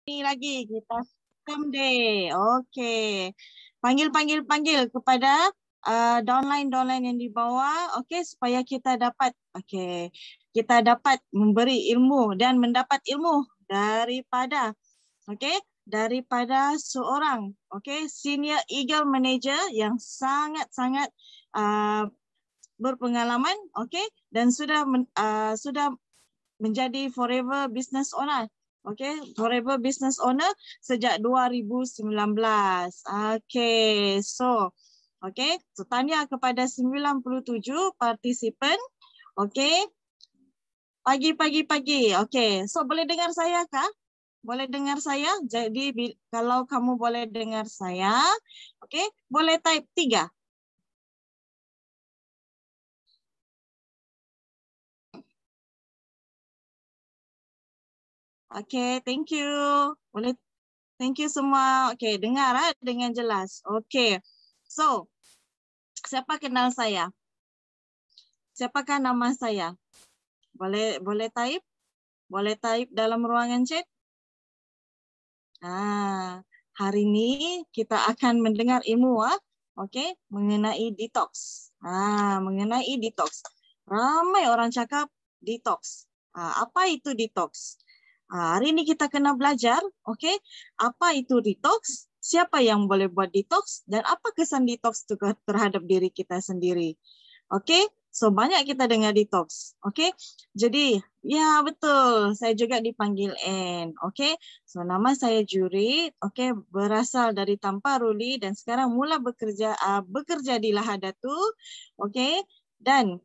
Ini lagi kita system day. Okey. Panggil kepada downline yang di bawah, okey, supaya kita dapat memberi ilmu dan mendapat ilmu daripada seorang senior Eagle manager yang sangat-sangat berpengalaman, dan sudah menjadi forever business owner. Forever business owner sejak 2019. So tanya kepada 97 partisipan. Pagi. So boleh dengar saya kah? Boleh dengar saya? Jadi kalau kamu boleh dengar saya, boleh type 3. Thank you. Boleh, thank you semua. Dengar dengan jelas. So, siapa kenal saya? Siapakah nama saya? Boleh type? Boleh type dalam ruangan chat? Hari ini kita akan mendengar ilmu mengenai detox. Mengenai detox. Ramai orang cakap detox. Apa itu detox? Hari ini kita kena belajar, apa itu detox, siapa yang boleh buat detox, dan apa kesan detox itu terhadap diri kita sendiri. So banyak kita dengar detox. Jadi, ya betul, saya juga dipanggil Anne. So nama saya Jurid, berasal dari Tamparuli dan sekarang mula bekerja di Lahadatu. Dan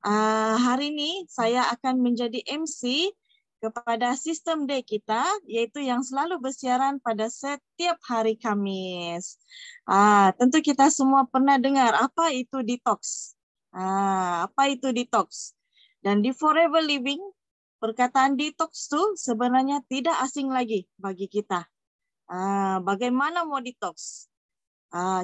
hari ini saya akan menjadi MC kepada sistem day kita, yaitu yang selalu bersiaran pada setiap hari Khamis. Tentu kita semua pernah dengar apa itu detox. Apa itu detox? Dan di Forever Living, perkataan detox itu sebenarnya tidak asing lagi bagi kita. Bagaimana mau detox?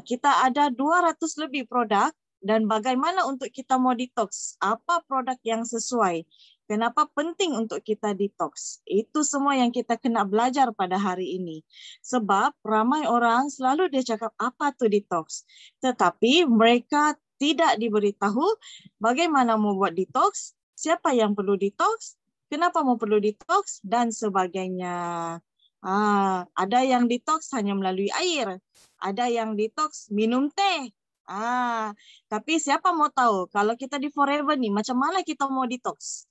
Kita ada 200 lebih produk, dan bagaimana untuk kita mau detox? Apa produk yang sesuai? Kenapa penting untuk kita detox? Itu semua yang kita kena belajar pada hari ini. Sebab ramai orang selalu dia cakap apa tu detox. Tetapi mereka tidak diberitahu bagaimana mau buat detox, siapa yang perlu detox, kenapa mau perlu detox, dan sebagainya. Ada yang detox hanya melalui air. Ada yang detox minum teh. Tapi siapa mau tahu kalau kita di Forever nih, macam mana kita mau detox?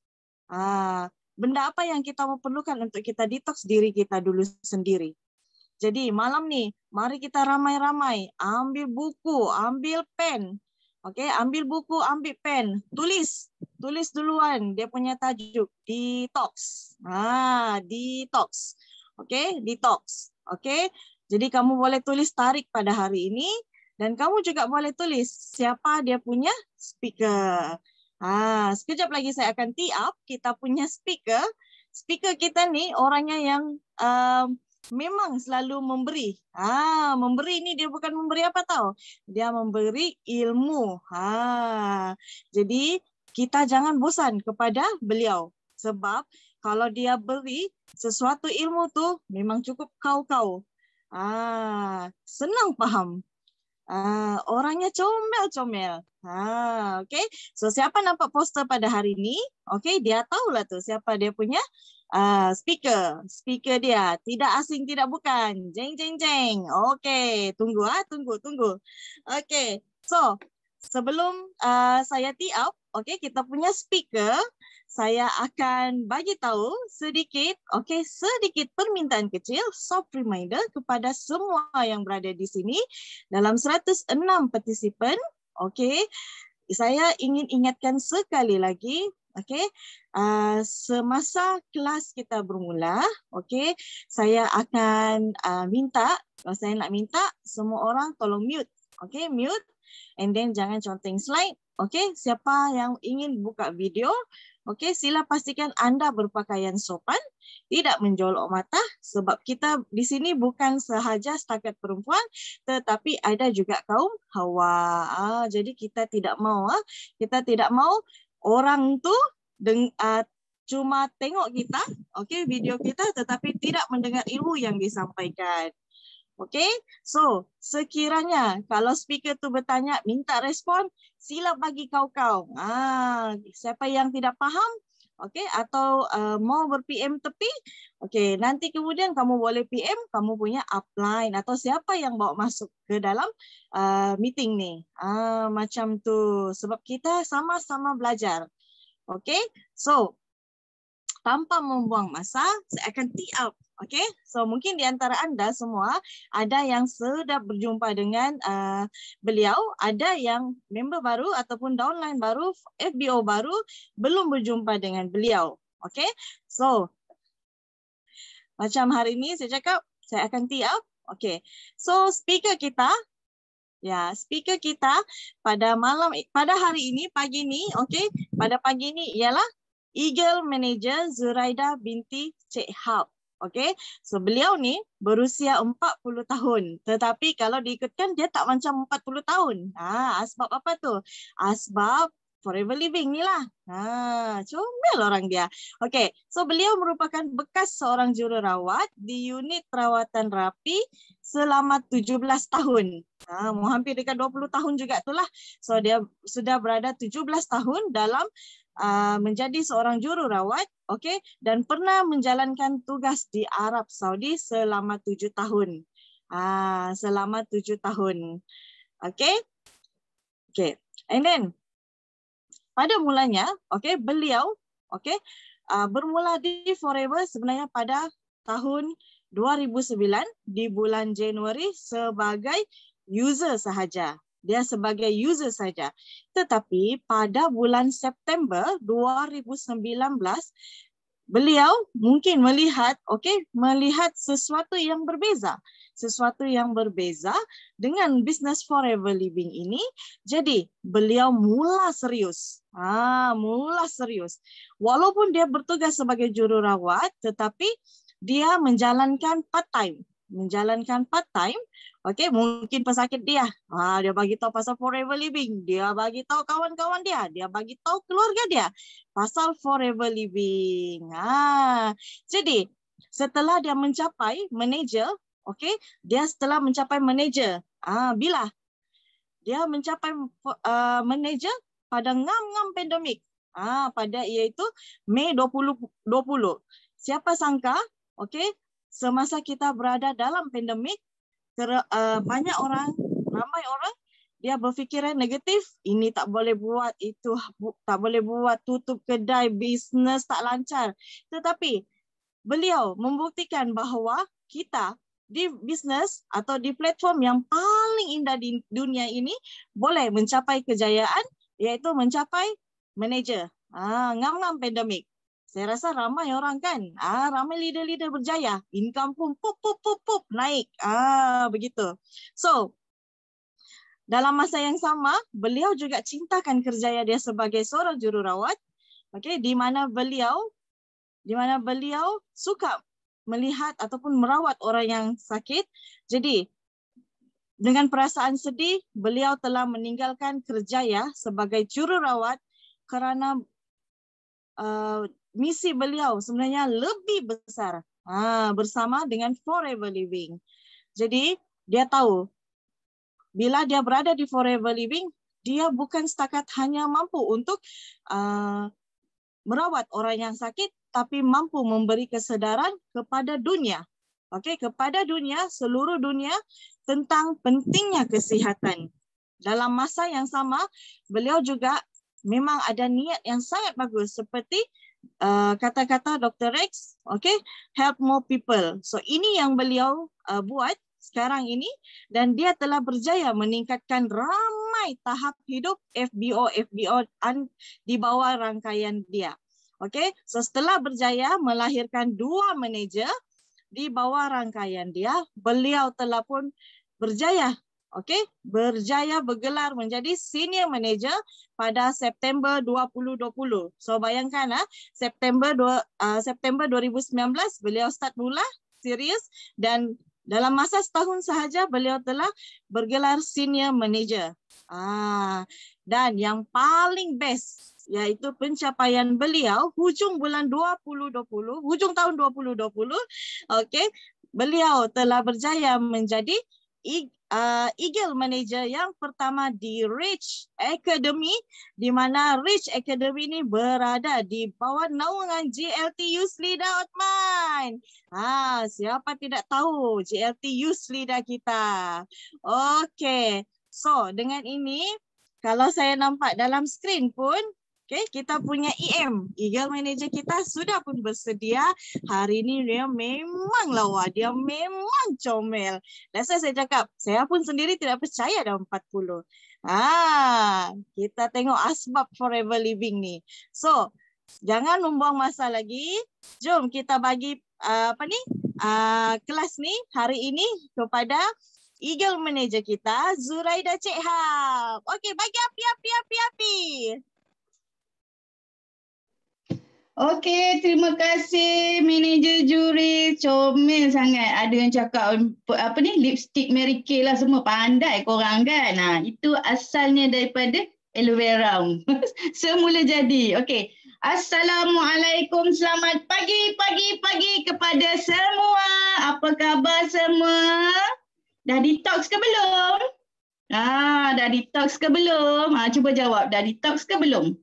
Benda apa yang kita mau perlukan untuk kita detox diri kita dulu sendiri. Jadi malam nih, mari kita ramai-ramai ambil buku, ambil pen. Ambil buku, ambil pen, tulis duluan dia punya tajuk detox. Detox. Detox. Jadi kamu boleh tulis tarik pada hari ini, dan kamu juga boleh tulis siapa dia punya speaker. Sekejap lagi saya akan tee up kita punya speaker. Speaker kita nih orangnya yang memang selalu memberi. Memberi ini dia bukan memberi apa tahu? Dia memberi ilmu. Jadi kita jangan bosan kepada beliau. Sebab kalau dia beri sesuatu ilmu tuh memang cukup kau. Senang faham. Orangnya comel-comel. So siapa nampak poster pada hari ini? Dia tahulah tu siapa dia punya speaker. Speaker dia tidak asing tidak bukan. Jeng. Tunggu. So sebelum saya tee up, kita punya speaker, saya akan bagi tahu sedikit permintaan kecil, soft reminder kepada semua yang berada di sini dalam 106 partisipan. Saya ingin ingatkan sekali lagi, semasa kelas kita bermula, saya akan saya nak minta semua orang tolong mute, mute, and then jangan conteng slide. Siapa yang ingin buka video, sila pastikan anda berpakaian sopan, tidak menjolok mata, sebab kita di sini bukan sahaja setakat perempuan, tetapi ada juga kaum hawa. Jadi kita tidak mau orang tu cuma tengok kita, video kita, tetapi tidak mendengar ilmu yang disampaikan. So sekiranya kalau speaker tu bertanya, minta respon, sila bagi kau-kau. Siapa yang tidak faham, atau mau ber-PM tepi, nanti kemudian kamu boleh PM kamu punya upline atau siapa yang bawa masuk ke dalam meeting ni. Macam tu, sebab kita sama-sama belajar. So tanpa membuang masa, saya akan tee up. So mungkin di antara anda semua ada yang sudah berjumpa dengan beliau, ada yang member baru ataupun downline baru, FBO baru, belum berjumpa dengan beliau. So macam hari ini saya cakap, saya akan tee up. So speaker kita, pada hari ini, pagi ini, pada pagi ini ialah Eagle Manager Zuraida binti Cik Hab. So beliau ni berusia 40 tahun. Tetapi kalau diikutkan dia tak macam 40 tahun. Asbab apa tu? Asbab forever living ni lah. Comel orang dia. So beliau merupakan bekas seorang jururawat di unit perawatan rapi selama 17 tahun. Hampir dekat 20 tahun juga itulah. So dia sudah berada 17 tahun dalam menjadi seorang jururawat, dan pernah menjalankan tugas di Arab Saudi selama 7 tahun. Selama 7 tahun. And then pada mulanya, beliau bermula di Forever sebenarnya pada tahun 2009 di bulan Januari sebagai user sahaja. Dia sebagai user saja. Tetapi pada bulan September 2019 beliau mungkin melihat sesuatu yang berbeza. Sesuatu yang berbeza dengan bisnes Forever Living ini. Jadi beliau mula serius. Mula serius. Walaupun dia bertugas sebagai jururawat, tetapi dia menjalankan part-time. Mungkin pesakit dia. Dia bagi tahu pasal Forever Living. Dia bagi tahu kawan-kawan dia. Dia bagi tahu keluarga dia pasal Forever Living. Jadi setelah dia mencapai manager, dia setelah mencapai manager. Bila dia mencapai manager pada ngam-ngam pandemik. Iaitu Mei 2020. Siapa sangka, semasa kita berada dalam pandemik, ramai orang dia berfikiran negatif, ini tak boleh buat, itu tak boleh buat, tutup kedai, bisnes tak lancar. Tetapi beliau membuktikan bahawa kita di bisnes atau di platform yang paling indah di dunia ini boleh mencapai kejayaan, iaitu mencapai manager. Ngam-ngam pandemik. Saya rasa ramai orang kan, ramai leader-leader berjaya, income pun pup naik, begitu. So dalam masa yang sama, beliau juga cintakan kerjaya dia sebagai seorang jururawat, di mana beliau suka melihat ataupun merawat orang yang sakit. Jadi dengan perasaan sedih, beliau telah meninggalkan kerjaya sebagai jururawat kerana misi beliau sebenarnya lebih besar bersama dengan Forever Living. Jadi dia tahu bila dia berada di Forever Living, dia bukan setakat hanya mampu untuk merawat orang yang sakit, tapi mampu memberi kesedaran kepada dunia. Kepada dunia, seluruh dunia tentang pentingnya kesihatan. Dalam masa yang sama, beliau juga memang ada niat yang sangat bagus seperti kata-kata Dr. Rex, help more people. So ini yang beliau buat sekarang ini, dan dia telah berjaya meningkatkan ramai tahap hidup FBO di bawah rangkaian dia. So setelah berjaya melahirkan 2 manager di bawah rangkaian dia, beliau telah pun berjaya bergelar menjadi senior manager pada September 2020. So bayangkan, September 2019 beliau start mula serius, dan dalam masa setahun sahaja beliau telah bergelar senior manager. Dan yang paling best iaitu pencapaian beliau hujung bulan 2020, hujung tahun 2020. Okey, beliau telah berjaya menjadi Eagle Manager yang pertama di Reach Academy, di mana Reach Academy ini berada di bawah naungan GLT Yusli Otman. Siapa tidak tahu GLT Yusli kita. Okey. So, dengan ini kalau saya nampak dalam skrin pun, okay, kita punya EM, Eagle Manager kita sudah pun bersedia. Hari ini dia memang lawa, dia memang comel. Dan saya cakap, saya pun sendiri tidak percaya dalam 40. Kita tengok asbab Forever Living ni. So, jangan membuang masa lagi. Jom kita bagi kelas ni hari ini kepada Eagle Manager kita, Zuraida Cekhab. Okey, bagi api. Okey, terima kasih Manager Juri. Comel sangat. Ada yang cakap lipstick Mary Kay lah, semua pandai korang kan. Itu asalnya daripada aloe vera. Semula jadi. Okey. Assalamualaikum, selamat pagi kepada semua. Apa khabar semua? Dah detox ke belum? Dah detox ke belum? Cuba jawab, dah detox ke belum?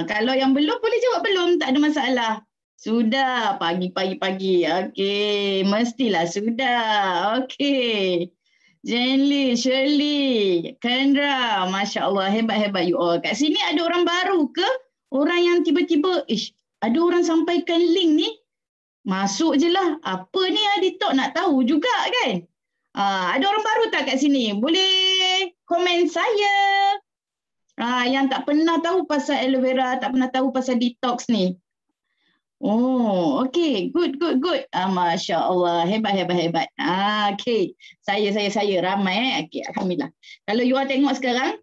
Kalau yang belum, boleh jawab belum, tak ada masalah. Sudah, pagi. Okey, mestilah sudah. Okey. Jenly, Shirley, Kendra, Masya Allah, hebat-hebat you all. Kat sini ada orang baru ke? Orang yang tiba-tiba, ada orang sampaikan link ni. Masuk je lah. Apa ni detox, nak tahu juga kan? Ada orang baru tak kat sini? Boleh komen saya. Yang tak pernah tahu pasal aloe vera, tak pernah tahu pasal detox ni. Oh, okey. Good. Masya Allah. Hebat. Okey. Saya ramai. Okey, alhamdulillah. Kalau you all tengok sekarang,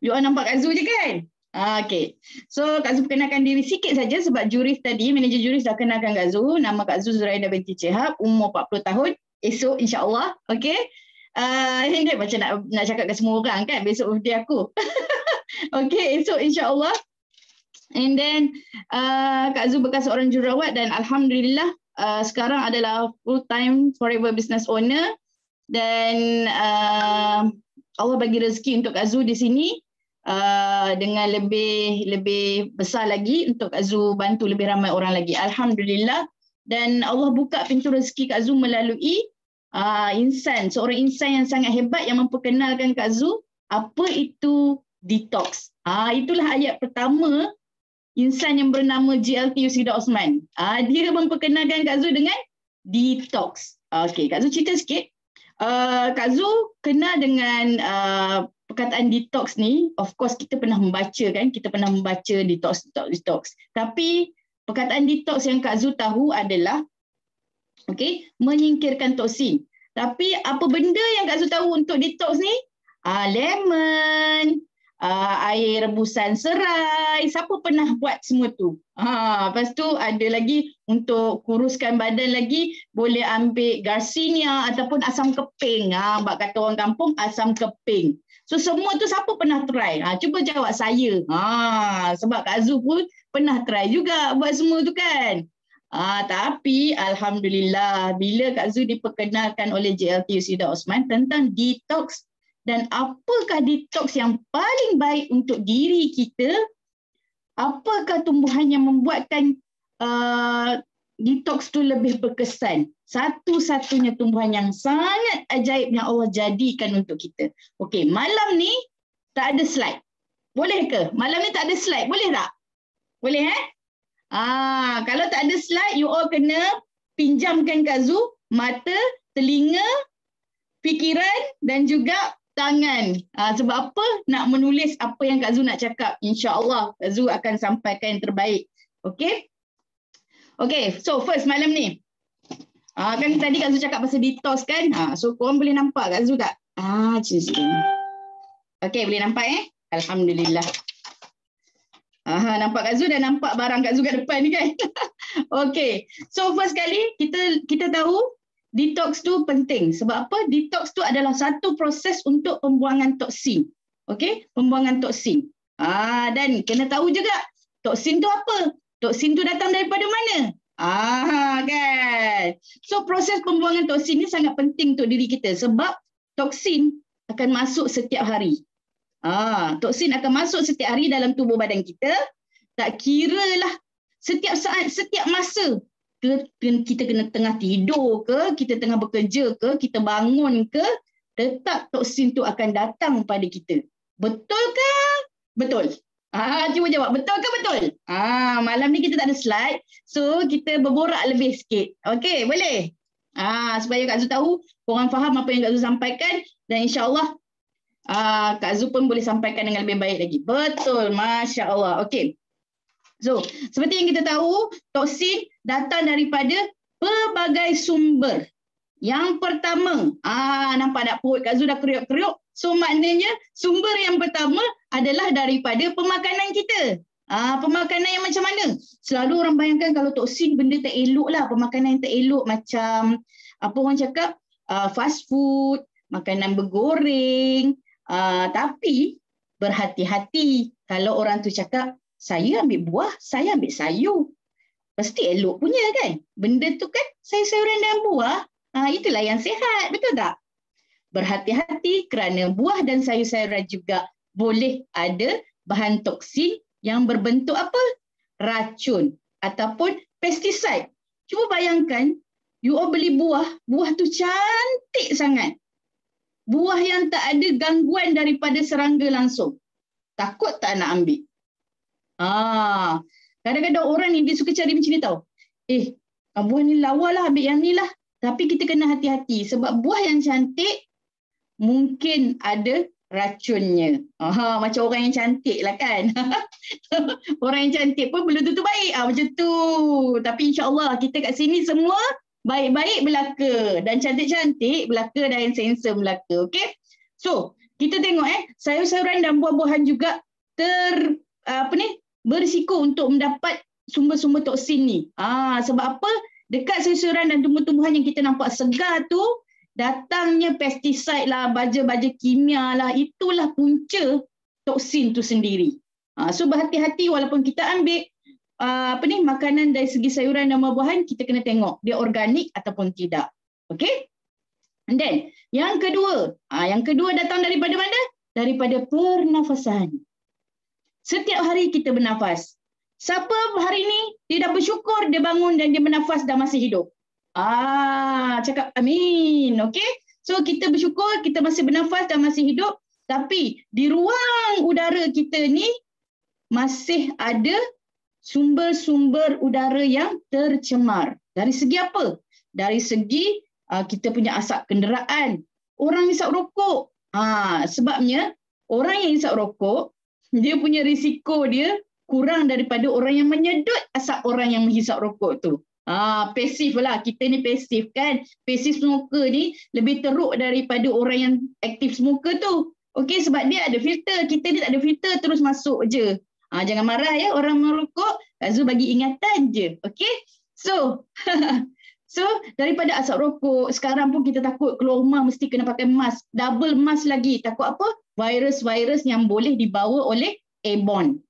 you all nampak Kak Zu je kan? Okey. So, Kak Zu perkenalkan diri sikit saja sebab juris tadi, manager juris dah kenalkan Kak Zu. Nama Kak Zu Zuraida binti Cekhab, umur 40 tahun. Esok insya-Allah. Okey. Ini macam nak cakap ke semua orang kan, besok birthday aku. Okey, esok insya-Allah. And then Kak Zu bekas seorang jururawat dan alhamdulillah sekarang adalah full time Forever Business Owner dan Allah bagi rezeki untuk Kak Zu di sini dengan lebih besar lagi untuk Kak Zu bantu lebih ramai orang lagi. Alhamdulillah, dan Allah buka pintu rezeki Kak Zu melalui seorang insan yang sangat hebat yang memperkenalkan Kak Zu apa itu detox. Itulah ayat pertama insan yang bernama GLT Yusida Osman. Dia memperkenalkan Kak Zu dengan detox. Okey, Kak Zu cerita sikit. Kak Zu kenal dengan perkataan detox ni, of course kita pernah membaca kan, kita pernah membaca detox. Tapi perkataan detox yang Kak Zu tahu adalah menyingkirkan toksin. Tapi apa benda yang Kak Zu tahu untuk detox ni? Lemon, air rebusan serai. Siapa pernah buat semua tu? Lepas tu ada lagi untuk kuruskan badan lagi, boleh ambil Garcinia ataupun asam keping. Bak kata orang kampung, asam keping. So semua tu siapa pernah try? Cuba jawab saya. Sebab Kak Zu pun pernah try juga buat semua tu kan. Tapi alhamdulillah bila Kak Zu diperkenalkan oleh JLT Yusida Osman tentang detox dan apakah detox yang paling baik untuk diri kita, apakah tumbuhan yang membuatkan detox tu lebih berkesan. Satu-satunya tumbuhan yang sangat ajaib yang Allah jadikan untuk kita. Okey, malam ni tak ada slide. Boleh ke? Malam ni tak ada slide. Boleh tak? Boleh kalau tak ada slide, you all kena pinjamkan Kak Zu mata, telinga, fikiran dan juga tangan. Sebab apa? Nak menulis apa yang Kak Zu nak cakap. InsyaAllah Kak Zu akan sampaikan yang terbaik. Okey? Okey, so first malam ni. Kan tadi Kak Zu cakap pasal detox kan? So korang boleh nampak Kak Zu tak? Macam sini. Okey, boleh nampak Alhamdulillah. Nampak Kak Zu dah nampak barang Kak Zu kat depan ni kan? Okey, so first kali kita tahu detox tu penting. Sebab apa? Detox tu adalah satu proses untuk pembuangan toksin. Okey, pembuangan toksin. Dan kena tahu juga toksin tu apa? Toksin tu datang daripada mana? Kan. So proses pembuangan toksin ni sangat penting untuk diri kita sebab toksin akan masuk setiap hari. Toksin akan masuk setiap hari dalam tubuh badan kita. Tak kira lah setiap saat, setiap masa. Kita kena tengah tidur ke, kita tengah bekerja ke, kita bangun ke, tetap toksin tu akan datang pada kita. Betul ke? Betul. Cuba jawab, betul ke betul? Malam ni kita tak ada slide, so kita berborak lebih sikit. Okey, boleh? Supaya Kak Zu tahu, korang faham apa yang Kak Zu sampaikan dan insya-Allah Kak Zu pun boleh sampaikan dengan lebih baik lagi. Betul, Masya Allah. Okey. So, seperti yang kita tahu, toksin datang daripada pelbagai sumber. Yang pertama, nampak tak perut Kak Zu dah kriuk-kriuk? So maknanya sumber yang pertama adalah daripada pemakanan kita. Pemakanan yang macam mana? Selalu orang bayangkan kalau toksin benda tak elok lah. Pemakanan yang tak elok macam apa orang cakap fast food, makanan bergoreng. Tapi berhati-hati kalau orang tu cakap saya ambil buah, saya ambil sayur. Pasti elok punya kan? Benda tu kan sayur-sayuran dan buah. Itulah yang sihat, betul tak? Berhati-hati kerana buah dan sayur-sayuran juga boleh ada bahan toksin yang berbentuk apa? Racun ataupun pestiside. Cuba bayangkan, you all beli buah tu cantik sangat. Buah yang tak ada gangguan daripada serangga langsung. Takut tak nak ambil? Kadang-kadang orang ni dia suka cari macam ni tau. Buah ni lawa lah, ambil yang ni lah. Tapi kita kena hati-hati sebab buah yang cantik mungkin ada racunnya. Macam orang yang cantik lah kan. Orang yang cantik pun belum tentu baik. Macam tu. Tapi insya-Allah kita kat sini semua baik-baik belaka. Dan cantik-cantik belaka dan handsome belaka. Okay? So, kita tengok sayur-sayuran dan buah-buahan juga berisiko untuk mendapat sumber-sumber toksin ni. Sebab apa? Dekat sayur-sayuran dan tumbuh-tumbuhan yang kita nampak segar tu, datangnya pestiside lah, baja-baja kimia lah, itulah punca toksin tu sendiri. So berhati-hati walaupun kita ambil makanan dari segi sayuran dan buah-buahan, kita kena tengok dia organik ataupun tidak. Okay? And then, yang kedua datang daripada mana? Daripada pernafasan. Setiap hari kita bernafas. Siapa hari ni dia dah bersyukur dia bangun dan dia bernafas dan masih hidup? Cakap amin. Okay? So kita bersyukur kita masih bernafas dan masih hidup. Tapi di ruang udara kita ni masih ada sumber-sumber udara yang tercemar. Dari segi apa? Dari segi kita punya asap kenderaan. Orang hisap rokok. Sebabnya orang yang hisap rokok, dia punya risiko dia kurang daripada orang yang menyedut asap orang yang menghisap rokok tu. Pasif lah. Kita ni pasif kan. Pasif smoker ni lebih teruk daripada orang yang aktif smoker tu. Okey, sebab dia ada filter. Kita ni tak ada filter, terus masuk je. Jangan marah ya orang merokok. Kak Zu bagi ingatan je. Okey. So, daripada asap rokok, sekarang pun kita takut keluar rumah mesti kena pakai mask. Double mask lagi. Takut apa? Virus-virus yang boleh dibawa oleh airborne.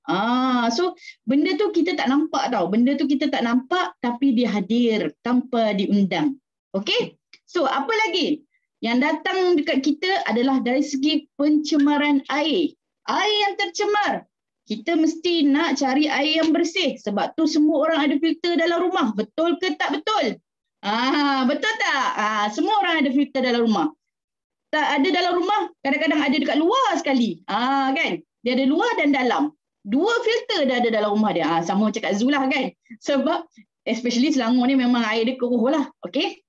So benda tu kita tak nampak tau. Benda tu kita tak nampak tapi dia hadir tanpa diundang. Okey? So apa lagi? Yang datang dekat kita adalah dari segi pencemaran air. Air yang tercemar. Kita mesti nak cari air yang bersih. Sebab tu semua orang ada filter dalam rumah. Betul ke tak betul? Betul tak? Semua orang ada filter dalam rumah. Tak ada dalam rumah, kadang-kadang ada dekat luar sekali. Kan? Dia ada luar dan dalam. 2 filter dah ada dalam rumah dia. Sama macam Kak Zu lah kan. Sebab especially Selangor ni memang air dia keruh lah. Okay?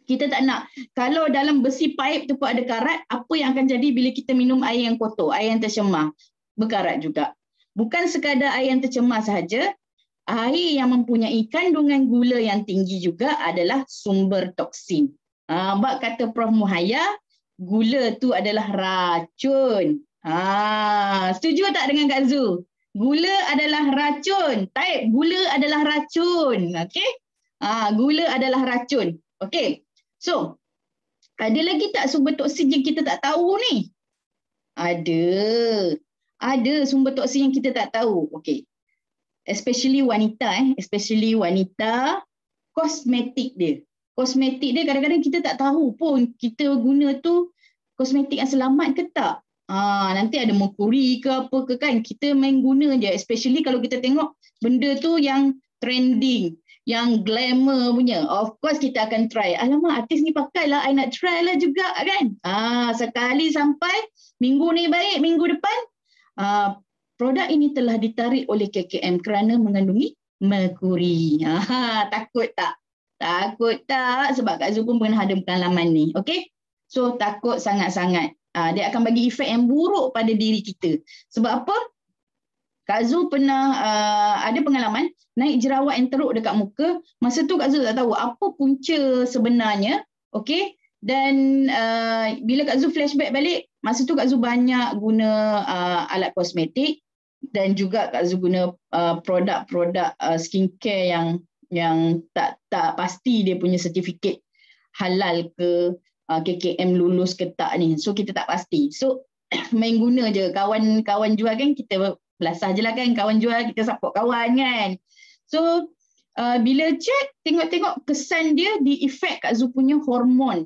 Kita tak nak. Kalau dalam besi pipe tu pun ada karat, apa yang akan jadi bila kita minum air yang kotor, air yang tercemar? Berkarat juga. Bukan sekadar air yang tercemar sahaja, air yang mempunyai kandungan gula yang tinggi juga adalah sumber toksin. Bak kata Prof Muhaya, gula tu adalah racun. Setuju tak dengan Kak Zu? Gula adalah racun. Type gula adalah racun. Okey? Gula adalah racun. Okey. So, ada lagi tak sumber toksin yang kita tak tahu ni? Ada. ada sumber toksin yang kita tak tahu. Okey. Especially wanita, kosmetik dia. Kosmetik dia kadang-kadang kita tak tahu pun kita guna tu kosmetik yang selamat ke tak. Nanti ada merkuri ke apa ke kan. Kita main guna je. Especially kalau kita tengok benda tu yang trending, yang glamour punya. Of course kita akan try. Alamak, artis ni pakai lah, I nak try lah juga kan. Sekali sampai minggu ni baik, minggu depan produk ini telah ditarik oleh KKM kerana mengandungi merkuri. Takut tak? Takut tak? Sebab Kak Zu pun pernah ada pengalaman ni. Okay? So takut sangat-sangat. Dia akan bagi efek yang buruk pada diri kita. Sebab apa? Kak Zu pernah ada pengalaman naik jerawat yang teruk dekat muka. Masa tu Kak Zu tak tahu apa punca sebenarnya. Okay? Dan bila Kak Zu flashback balik, masa tu Kak Zu banyak guna alat kosmetik dan juga Kak Zu guna produk-produk skincare yang tak pasti dia punya sertifikat halal ke KKM lulus ke tak ni. So kita tak pasti. So main guna je. Kawan jual kan kita belasah je lah kan. Kawan jual kita support kawan kan. So bila check tengok-tengok kesan dia di efek Kak Zu punya hormon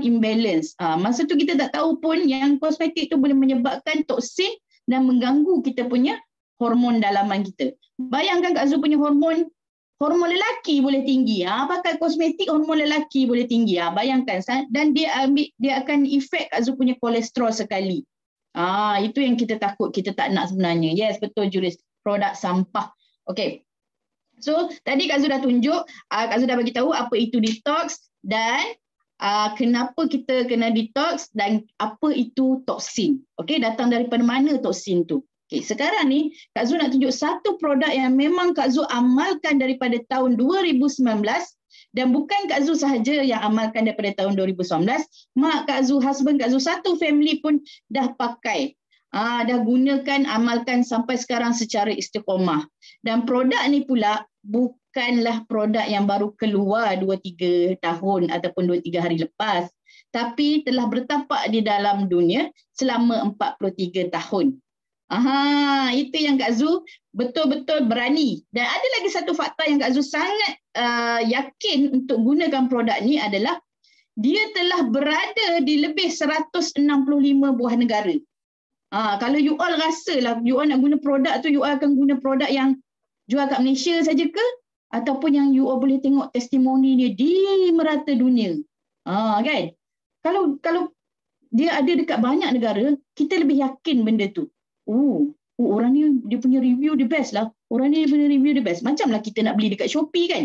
imbalance. Masa tu kita tak tahu pun yang kosmetik tu boleh menyebabkan toksin dan mengganggu kita punya hormon dalaman kita. Bayangkan Kak Zu punya hormon lelaki boleh tinggi. Pakai kosmetik hormon lelaki boleh tinggi. Bayangkan. Dan dia akan efek Kak Zu punya kolesterol sekali. Itu yang kita takut, kita tak nak sebenarnya. Yes, betul Juris. Produk sampah. Okay. So, tadi Kak Zu dah tunjuk, Kak Zu dah bagi tahu apa itu detox dan kenapa kita kena detox dan apa itu toksin. Okay, datang daripada mana toksin tu. Okay, sekarang ni Kak Zu nak tunjuk satu produk yang memang Kak Zu amalkan daripada tahun 2019 dan bukan Kak Zu sahaja yang amalkan daripada tahun 2019. Mak Kak Zu, husband Kak Zu, satu family pun dah pakai. Dah gunakan, amalkan sampai sekarang secara istiqomah. Dan produk ni pula bukanlah produk yang baru keluar 2-3 tahun ataupun 2-3 hari lepas. Tapi telah bertapak di dalam dunia selama 43 tahun. Itu yang Kak Zu betul-betul berani. Dan ada lagi satu fakta yang Kak Zu sangat yakin untuk gunakan produk ni adalah dia telah berada di lebih 165 buah negara. Kalau you all rasa lah you all nak guna produk tu, you all akan guna produk yang jual kat Malaysia saja ke? Ataupun yang you all boleh tengok testimoni dia di merata dunia. Kan? Kalau dia ada dekat banyak negara, kita lebih yakin benda tu. Orang ni dia punya review the best lah. Orang ni dia punya review the best. Macamlah kita nak beli dekat Shopee kan.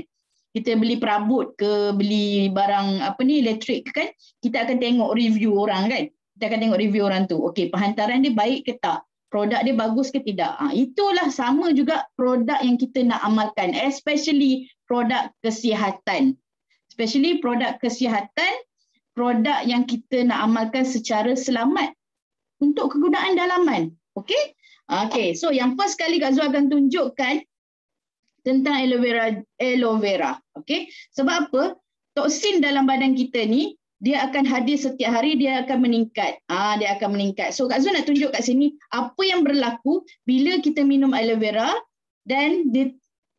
Kita beli perabot ke, beli barang elektrik kan. Kita akan tengok review orang kan. Kita akan tengok review orang tu. Okey, penghantaran dia baik ke tak? Produk dia bagus ke tidak? Itulah sama juga produk yang kita nak amalkan. Especially produk kesihatan. Especially produk kesihatan, produk yang kita nak amalkan secara selamat untuk kegunaan dalaman. Okey? Okey, so yang first kali Kak Zu akan tunjukkan tentang aloe vera. Okey? Sebab apa? Toksin dalam badan kita ni dia akan hadir setiap hari, dia akan meningkat. Dia akan meningkat. So Kak Zu nak tunjuk kat sini apa yang berlaku bila kita minum aloe vera dan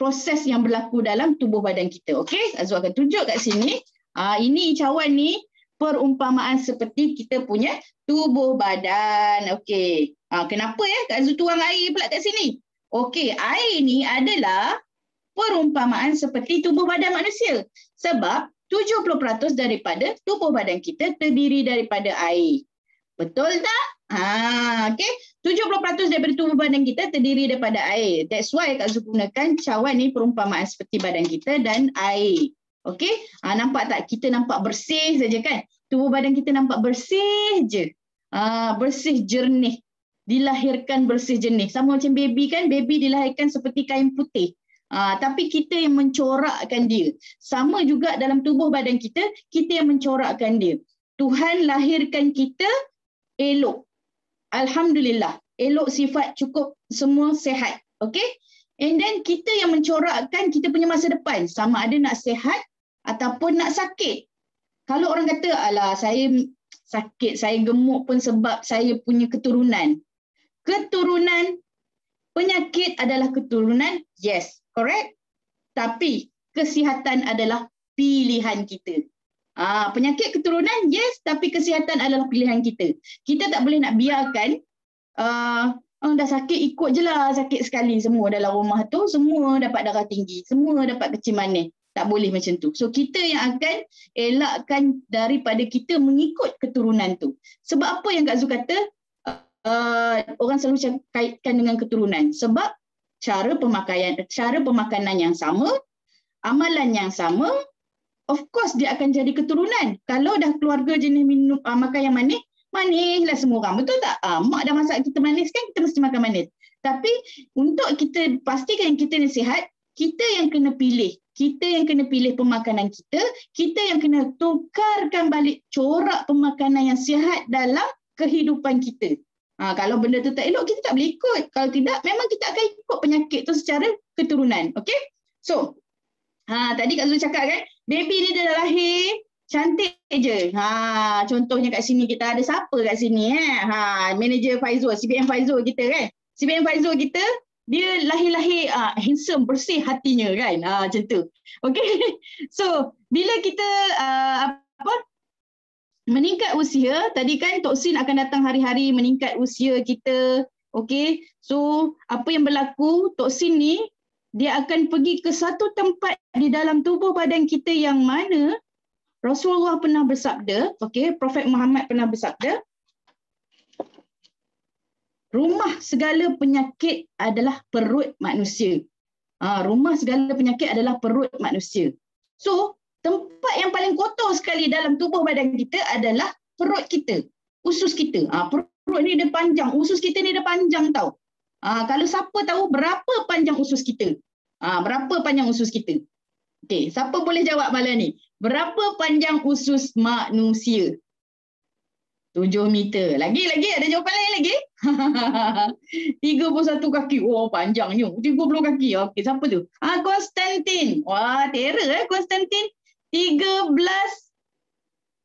proses yang berlaku dalam tubuh badan kita. Okey? Kak Zu akan tunjuk kat sini. Ini cawan ni perumpamaan seperti kita punya tubuh badan. Okey. Kenapa ya Kak Zu tuang air pula kat sini? Okey, air ni adalah perumpamaan seperti tubuh badan manusia. Sebab 70% daripada tubuh badan kita terdiri daripada air. Betul tak? Okey. 70% daripada tubuh badan kita terdiri daripada air. That's why Kak Zu gunakan cawan ni perumpamaan seperti badan kita dan air. Okey. Nampak tak? Kita nampak bersih saja kan? Tubuh badan kita nampak bersih je. Bersih jernih. Dilahirkan bersih jernih. Sama macam baby kan? Baby dilahirkan seperti kain putih. Tapi kita yang mencorakkan dia. Sama juga dalam tubuh badan kita, kita yang mencorakkan dia. Tuhan lahirkan kita elok. Alhamdulillah. Elok, sifat, cukup, semua sehat. Okay? And then kita yang mencorakkan kita punya masa depan. Sama ada nak sehat ataupun nak sakit. Kalau orang kata, alah saya sakit, saya gemuk pun sebab saya punya keturunan. keturunan penyakit adalah keturunan, yes, correct. Tapi kesihatan adalah pilihan kita. Penyakit keturunan, yes, tapi kesihatan adalah pilihan kita. Kita tak boleh nak biarkan dah sakit ikut je lah, sakit sekali semua dalam rumah tu, semua dapat darah tinggi, semua dapat kecil manis. Tak boleh macam tu. So kita yang akan elakkan daripada kita mengikut keturunan tu. Sebab apa yang Kak Zu kata orang selalu kaitkan dengan keturunan? Sebab cara pemakanan yang sama, amalan yang sama, of course dia akan jadi keturunan. Kalau dah keluarga jenis minum makan yang manis, manislah semua orang. Betul tak? Mak dah masak kita manis kan, kita mesti makan manis. Tapi untuk kita pastikan kita ni sihat, kita yang kena pilih. Kita yang kena pilih pemakanan kita. Kita yang kena tukarkan balik corak pemakanan yang sihat dalam kehidupan kita. Kalau benda tu tak elok, kita tak boleh ikut. Kalau tidak, memang kita akan ikut penyakit tu secara keturunan. Okay? So, tadi Kak Zul cakap kan, baby ni dia dah lahir, cantik je. Contohnya kat sini kita ada siapa kat sini? Manager Faizul, CBM Faizul kita kan. CBM Faizul kita, dia lahir-lahir handsome, bersih hatinya kan. Macam tu. Okay. So, bila kita meningkat usia, tadi kan toksin akan datang hari-hari meningkat usia kita. Okay. So, apa yang berlaku, toksin ni, dia akan pergi ke satu tempat di dalam tubuh badan kita yang mana Rasulullah pernah bersabda, okay, Prophet Muhammad pernah bersabda, rumah segala penyakit adalah perut manusia. Rumah segala penyakit adalah perut manusia. So, tempat yang paling kotor sekali dalam tubuh badan kita adalah perut kita, usus kita. Perut ni dia panjang, usus kita ni dia panjang tau. Kalau siapa tahu berapa panjang usus kita? Berapa panjang usus kita? Okey, siapa boleh jawab malam ni? Berapa panjang usus manusia? 7 meter. Lagi ada jawapan lain lagi? 31 kaki. Oh, panjangnya. 30 kaki. Okey, siapa tu? Konstantin. Wah, terror Konstantin. 13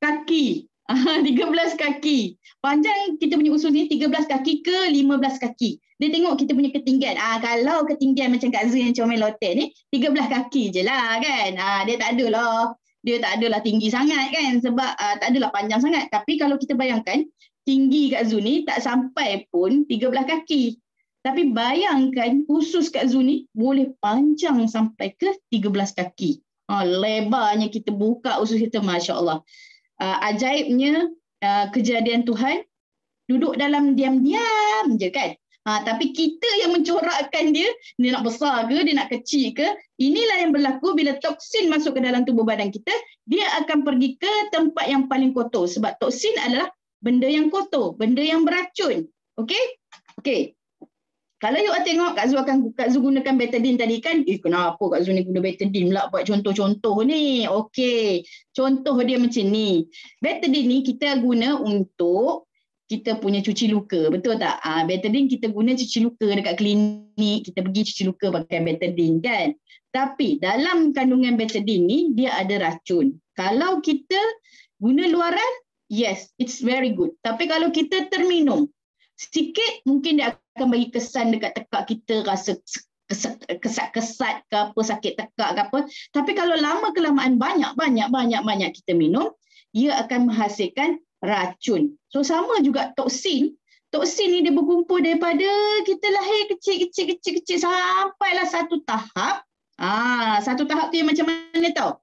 kaki. 13 kaki. Panjang kita punya usus ni 13 kaki ke 15 kaki. Dia tengok kita punya ketinggian. Kalau ketinggian macam Kak Zul yang comel hotel ni, 13 kaki je lah kan. Dia tak adalah tinggi sangat kan. Sebab tak adalah panjang sangat. Tapi kalau kita bayangkan, tinggi Kak Zul ni tak sampai pun 13 kaki. Tapi bayangkan usus Kak Zul ni boleh panjang sampai ke 13 kaki. Lebarnya kita buka usus kita, Masya Allah. Ajaibnya kejadian Tuhan duduk dalam diam-diam je kan. Tapi kita yang mencorakkan dia nak besar ke, dia nak kecil ke. Inilah yang berlaku bila toksin masuk ke dalam tubuh badan kita, dia akan pergi ke tempat yang paling kotor. Sebab toksin adalah benda yang kotor, benda yang beracun. Okey? Okey. Kalau you tengok Kak Zul gunakan betadine tadi kan, kenapa Kak Zul ni guna betadine pula buat contoh-contoh ni? Okey, contoh dia macam ni. Betadine ni kita guna untuk kita punya cuci luka, betul tak? Betadine kita guna cuci luka dekat klinik, kita pergi cuci luka pakai betadine kan. Tapi dalam kandungan betadine ni dia ada racun. Kalau kita guna luaran, yes, it's very good. Tapi kalau kita terminum sikit, mungkin dia akan bagi kesan dekat tekak kita, rasa kesat-kesat ke apa, sakit tekak ke apa. Tapi kalau lama-kelamaan banyak kita minum, ia akan menghasilkan racun. So sama juga toksin. Toksin ni dia berkumpul daripada kita lahir kecil sampailah satu tahap. Satu tahap tu yang macam mana tau?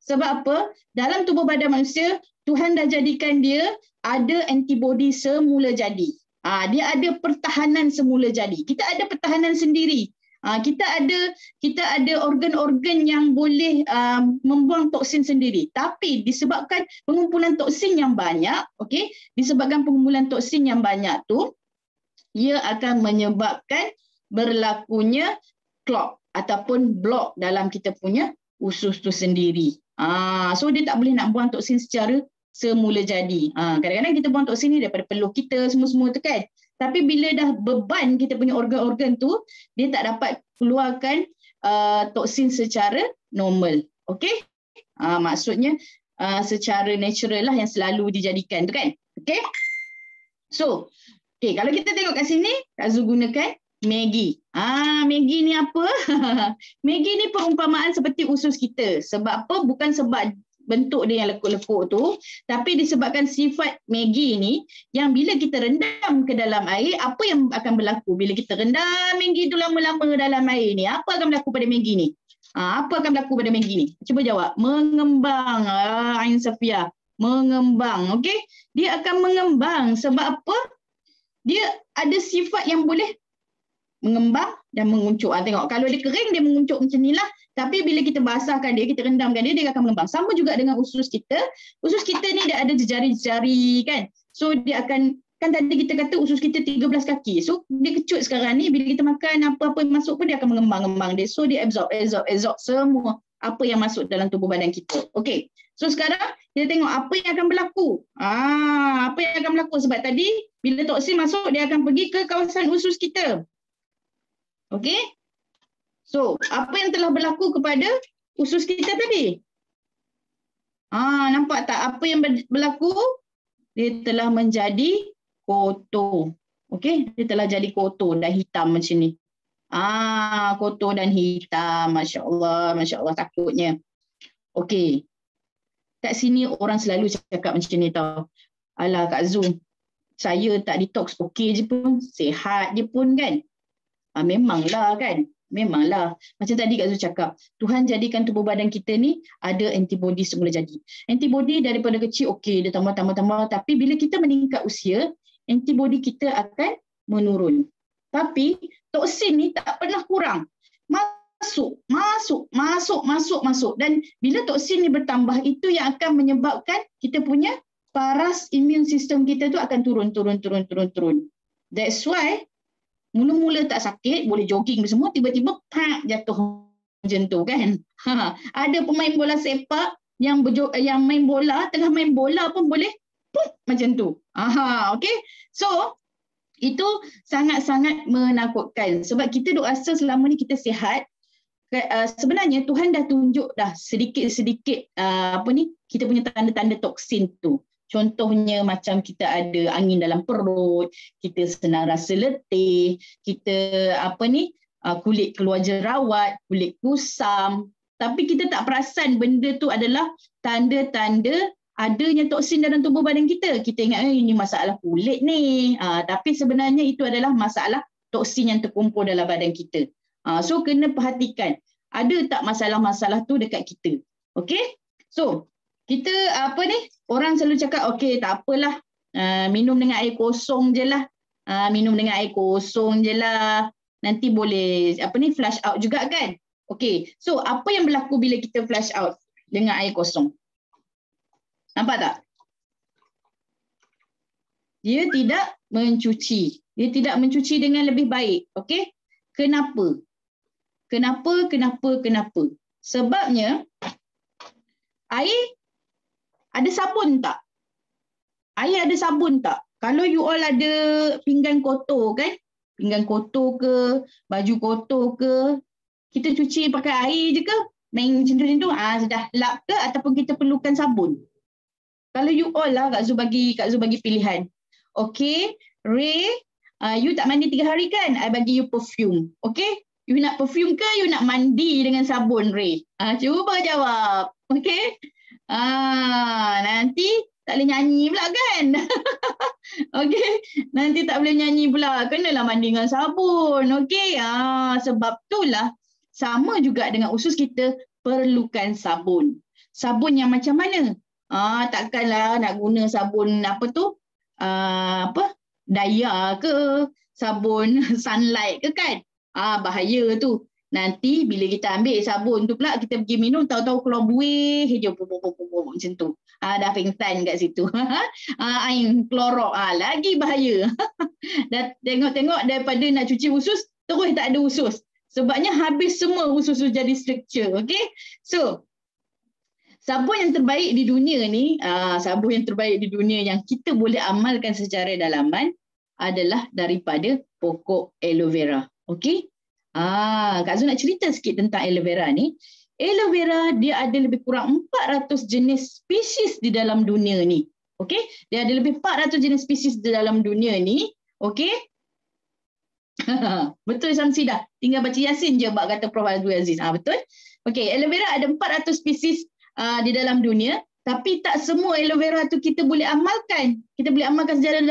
Sebab apa? Dalam tubuh badan manusia, Tuhan dah jadikan dia ada antibody semula jadi. Dia ada pertahanan semula jadi. Kita ada pertahanan sendiri. Kita ada organ-organ yang boleh membuang toksin sendiri. Tapi disebabkan pengumpulan toksin yang banyak, okey, disebabkan pengumpulan toksin yang banyak tu, ia akan menyebabkan berlakunya clot ataupun blok dalam kita punya usus tu sendiri. So dia tak boleh nak buang toksin secara semula jadi. Kadang-kadang kita buang toksin ni daripada peluh kita semua-semua tu kan. Tapi bila dah beban kita punya organ-organ tu, dia tak dapat keluarkan toksin secara normal. Okey? Maksudnya secara natural lah yang selalu dijadikan tu kan. Okey? So, Okey, kalau kita tengok kat sini, Kak Zu gunakan Maggi. Maggi ni apa? Maggi ni perumpamaan seperti usus kita. Sebab apa? Bukan sebab bentuk dia yang lekuk-lekuk tu, tapi disebabkan sifat Maggi ni yang bila kita rendam ke dalam air, apa yang akan berlaku bila kita rendam Maggi tu lama-lama dalam air ni? Apa akan berlaku pada Maggi ni? Apa akan berlaku pada Maggi ni? Cuba jawab. Mengembang. Ain Safia. Mengembang. Okey? Dia akan mengembang sebab apa? Dia ada sifat yang boleh mengembang dan menguncuk. Tengok, kalau dia kering dia menguncuk macam ni lah. Tapi bila kita basahkan dia, kita rendamkan dia, dia akan mengembang. Sama juga dengan usus kita. Usus kita ni dia ada jari-jari kan. So dia akan, kan tadi kita kata usus kita 13 kaki. So dia kecut sekarang ni, bila kita makan apa-apa yang masuk pun dia akan mengembang-ngembang dia. So dia absorb semua apa yang masuk dalam tubuh badan kita. Okey. So sekarang kita tengok apa yang akan berlaku. Apa yang akan berlaku sebab tadi bila toksin masuk dia akan pergi ke kawasan usus kita. Okey. So, apa yang telah berlaku kepada usus kita tadi? Nampak tak apa yang berlaku? Dia telah menjadi kotor. Okey, dia telah jadi kotor dan hitam macam ni. Kotor dan hitam. Masya Allah takutnya. Okey. Kat sini orang selalu cakap macam ni tau. Alah Kak Zu, saya tak detox okey je pun, sihat je pun kan. Memanglah kan. Memanglah. Macam tadi Kak Zu cakap, Tuhan jadikan tubuh badan kita ni ada antibody semula jadi. Antibody daripada kecil okey, dia tambah. Tapi bila kita meningkat usia, antibody kita akan menurun. Tapi toksin ni tak pernah kurang. Masuk. Dan bila toksin ni bertambah, itu yang akan menyebabkan kita punya paras immune system kita tu akan turun. That's why mula-mula tak sakit, boleh jogging semua, tiba-tiba jatuh macam tu kan. Ada pemain bola sepak yang main bola, tengah main bola pun boleh macam tu. Okay. So, itu sangat-sangat menakutkan. Sebab kita duk rasa selama ni kita sihat. Sebenarnya Tuhan dah tunjuk dah sedikit-sedikit kita punya tanda-tanda toksin tu. Contohnya macam kita ada angin dalam perut, kita senang rasa letih, kita kulit keluar jerawat, kulit kusam. Tapi kita tak perasan benda tu adalah tanda-tanda adanya toksin dalam tubuh badan kita. Kita ingat ini masalah kulit ni. Tapi sebenarnya itu adalah masalah toksin yang terkumpul dalam badan kita. So kena perhatikan, ada tak masalah-masalah tu dekat kita. Okay? So, kita orang selalu cakap okey tak apalah, minum dengan air kosong je lah. Nanti boleh flush out juga kan. Okey, so apa yang berlaku bila kita flush out dengan air kosong? Nampak tak? Dia tidak mencuci. Dia tidak mencuci dengan lebih baik. Okey? Kenapa? Sebabnya air ada sabun tak? Air ada sabun tak? Kalau you all ada pinggan kotor kan? Pinggan kotor ke, baju kotor ke, kita cuci pakai air je ke? Main macam tu, sudah lap ke ataupun kita perlukan sabun? Kalau you all lah, Kak Zu bagi pilihan. Okay, Ray, you tak mandi 3 hari kan? I bagi you perfume. Okay? You nak perfume ke you nak mandi dengan sabun, Ray? Cuba jawab. Okay? Nanti tak boleh nyanyi pula kan? Okay? Nanti tak boleh nyanyi pula. Kenalah mandi dengan sabun. Okay? Sebab itulah sama juga dengan usus kita perlukan sabun. Sabun yang macam mana? Takkanlah nak guna sabun Daya ke, sabun sunlight ke kan? Bahaya tu. Nanti bila kita ambil sabun tu pula kita pergi minum, tahu-tahu keluar buih hijau macam tu. Dah pingsan kat situ. Air klorok lagi bahaya. Dah tengok-tengok daripada nak cuci usus terus tak ada usus. Sebabnya habis semua usus jadi structure. Okay? So, sabun yang terbaik di dunia ni, yang kita boleh amalkan secara dalaman adalah daripada pokok aloe vera. Okey? Kak Zu nak cerita sikit tentang aloe vera ni. Aloe vera dia ada lebih kurang 400 jenis spesies di dalam dunia ni. Okey? Dia ada lebih 400 jenis spesies di dalam dunia ni. Okey? Betul Samsidah. Tinggal baca Yasin je bab kata Prof. Abdul Aziz. Betul? Okey, aloe vera ada 400 spesies di dalam dunia, tapi tak semua aloe vera tu kita boleh amalkan. Kita boleh amalkan secara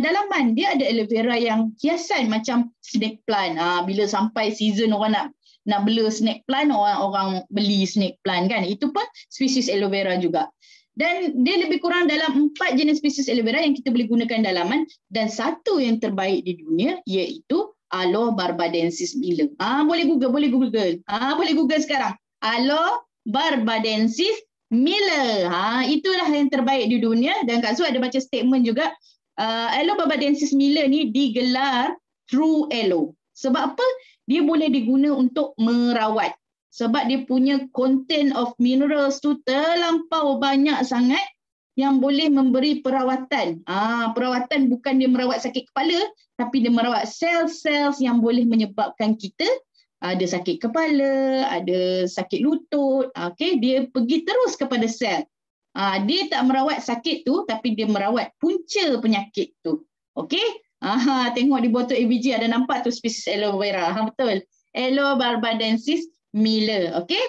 dalaman. Dia ada aloe vera yang hiasan macam snake plant. Bila sampai season orang nak bela snake plant, orang beli snake plant kan. Itu pun spesies aloe vera juga. Dan dia lebih kurang dalam 4 jenis spesies aloe vera yang kita boleh gunakan dalaman, dan satu yang terbaik di dunia iaitu Aloe barbadensis Miller. Boleh Google. Boleh Google sekarang. Aloe barbadensis Miller. Itulah yang terbaik di dunia. Dan Kak Zu ada baca statement juga. Aloe barbadensis Miller ni digelar True Aloe. Sebab apa? Dia boleh diguna untuk merawat. Sebab dia punya content of minerals tu terlampau banyak sangat yang boleh memberi perawatan. Perawatan bukan dia merawat sakit kepala, tapi dia merawat sel-sel yang boleh menyebabkan kita ada sakit kepala, ada sakit lutut. Okey, dia pergi terus kepada sel. Dia tak merawat sakit tu, tapi dia merawat punca penyakit tu. Okey? Tengok di botol ABG ada nampak tu spesies aloe vera. Betul. Aloe barbadensis Miller. Okey?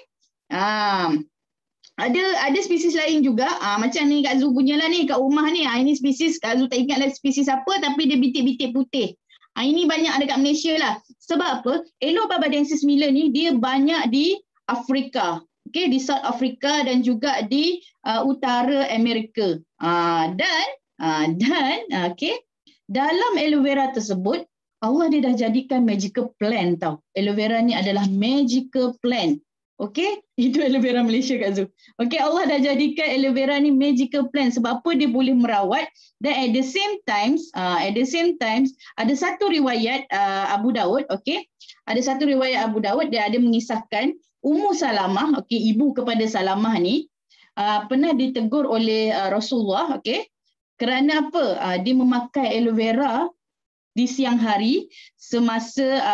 Ada spesies lain juga. Macam ni Kak Zu punya lah ni kat rumah ni. Ini spesies Kak Zu tak ingat lah spesies apa, tapi dia bintik-bintik putih. Ini banyak dekat Malaysia lah. Sebab apa? Aloe barbadensis Miller ni dia banyak di Afrika. Okay, di South Africa dan juga di utara Amerika. Dan okay, dalam aloe vera tersebut Allah dia dah jadikan magical plant tau. Aloe vera ni adalah magical plant. Okey, itu aloe vera Malaysia Kak Zu. Okey, Allah dah jadikan aloe vera ni magical plant sebab apa? Dia boleh merawat, dan at the same times ada satu riwayat Abu Daud, okey. Ada satu riwayat Abu Daud dia ada mengisahkan Ummu Salamah, okey, ibu kepada Salamah ni pernah ditegur oleh Rasulullah, okey. Kerana apa? Dia memakai aloe vera di siang hari semasa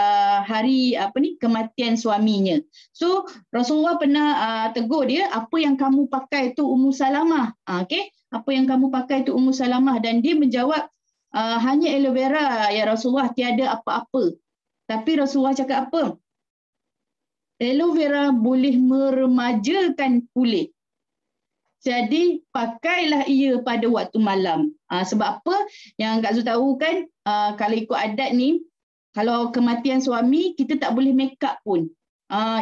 hari kematian suaminya. So Rasulullah pernah tegur dia, apa yang kamu pakai tu Ummu Salamah? Okey, apa yang kamu pakai tu Ummu Salamah? Dan dia menjawab, hanya aloe vera ya Rasulullah, tiada apa-apa. Tapi Rasulullah cakap apa? Aloe vera boleh meremajakan kulit. Jadi pakailah ia pada waktu malam. Sebab apa? Yang Kak Zu tahu kan, kalau ikut adat ni, kalau kematian suami, kita tak boleh make up pun.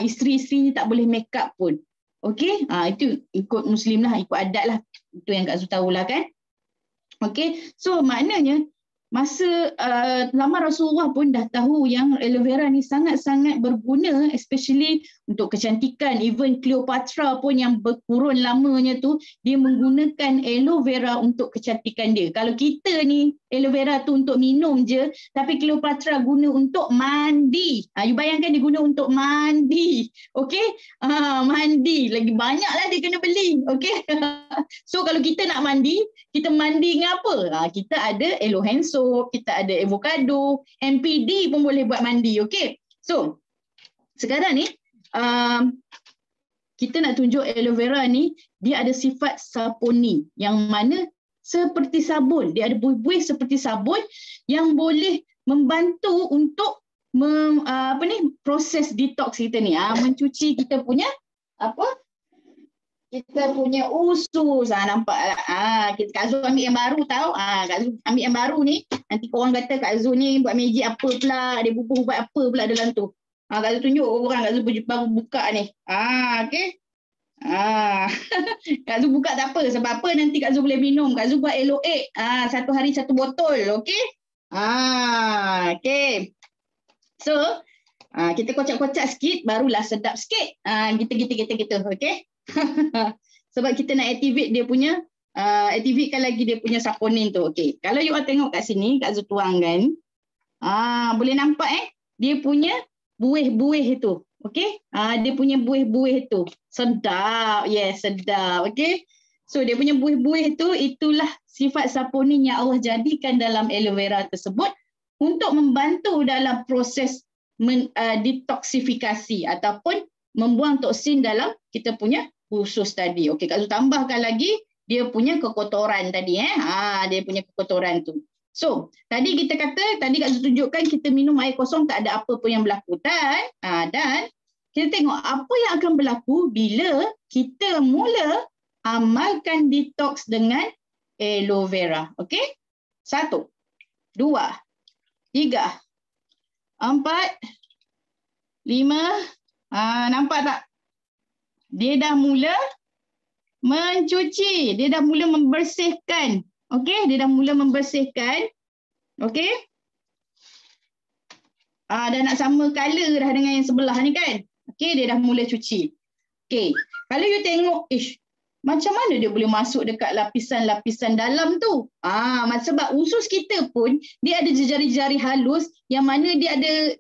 Isteri-isteri ni tak boleh make up pun. Okey? Itu ikut Muslim lah, ikut adat lah. Itu yang Kak Zu tahulah kan. Okey? So maknanya, masa lama Rasulullah pun dah tahu yang aloe vera ni sangat-sangat berguna, especially untuk kecantikan. Even Cleopatra pun yang berkurun lamanya tu, dia menggunakan aloe vera untuk kecantikan dia. Kalau kita ni aloe vera tu untuk minum je, tapi Cleopatra guna untuk mandi. You bayangkan dia guna untuk mandi. Okey? Mandi. Lagi banyaklah dia kena beli. Okey? So kalau kita nak mandi, kita mandi dengan apa? Kita ada aloe hand soap, kita ada avocado, MPD pun boleh buat mandi. Okey? So sekarang ni kita nak tunjuk aloe vera ni dia ada sifat saponi, yang mana seperti sabun. Dia ada buih-buih seperti sabun yang boleh membantu untuk proses detox kita ni. Mencuci kita punya kita punya usus. Nampak Kak Zu ambil yang baru tau. Kak Zu ambil yang baru ni. Nanti korang kata Kak Zu ni buat magic apa pula, dia bubuh buat apa pula dalam tu. Kak Zu tunjuk orang, Kak Zu baru buka ni. Okey. Kak Zu buka tak apa. Sebab apa? Nanti Kak Zu boleh minum. Kak Zu buat Elo8. Satu hari satu botol. Okey. Okey. So, kita kocak-kocak sikit, barulah sedap sikit. Kita. Okey. Sebab kita nak activate dia punya, activatekan lagi dia punya saponin tu. Okey. Kalau you all tengok kat sini, Kak Zu tuangkan. Boleh nampak dia punya buih-buih itu. Okey? Dia punya buih-buih itu. Sedap. Yes, sedap. Okey? So dia punya buih-buih itu, itulah sifat saponin yang Allah jadikan dalam aloe vera tersebut untuk membantu dalam proses detoksifikasi ataupun membuang toksin dalam kita punya usus tadi. Okey, Kak Zu tambahkan lagi dia punya kekotoran tadi. Dia punya kekotoran tu. So, tadi kita kata, tadi Kak Zu tunjukkan kita minum air kosong tak ada apa pun yang berlaku. Dan kita tengok apa yang akan berlaku bila kita mula amalkan detox dengan aloe vera. Okey? 1, 2, 3, 4, 5. Nampak tak? Dia dah mula mencuci. Dia dah mula membersihkan. Okey, dia dah mula membersihkan. Okey. Dah nak sama color dah dengan yang sebelah ni kan. Okey, dia dah mula cuci. Okey, kalau you tengok, macam mana dia boleh masuk dekat lapisan-lapisan dalam tu? Sebab usus kita pun, dia ada jari-jari halus yang mana dia ada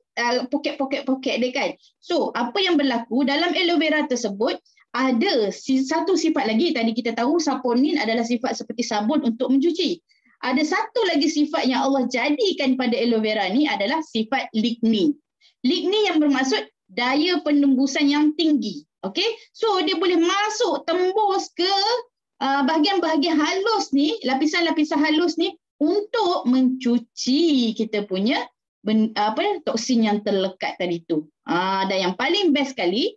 poket-poket-poket dia kan. So, apa yang berlaku dalam aloe vera tersebut, ada satu sifat lagi. Tadi kita tahu saponin adalah sifat seperti sabun untuk mencuci. Ada satu lagi sifat yang Allah jadikan pada aloe vera ni adalah sifat lignin. Lignin yang bermaksud daya penembusan yang tinggi. Okey, so dia boleh masuk tembus ke bahagian-bahagian halus ni, lapisan-lapisan halus ni untuk mencuci kita punya toksin yang terlekat tadi tu. Dan yang paling best sekali,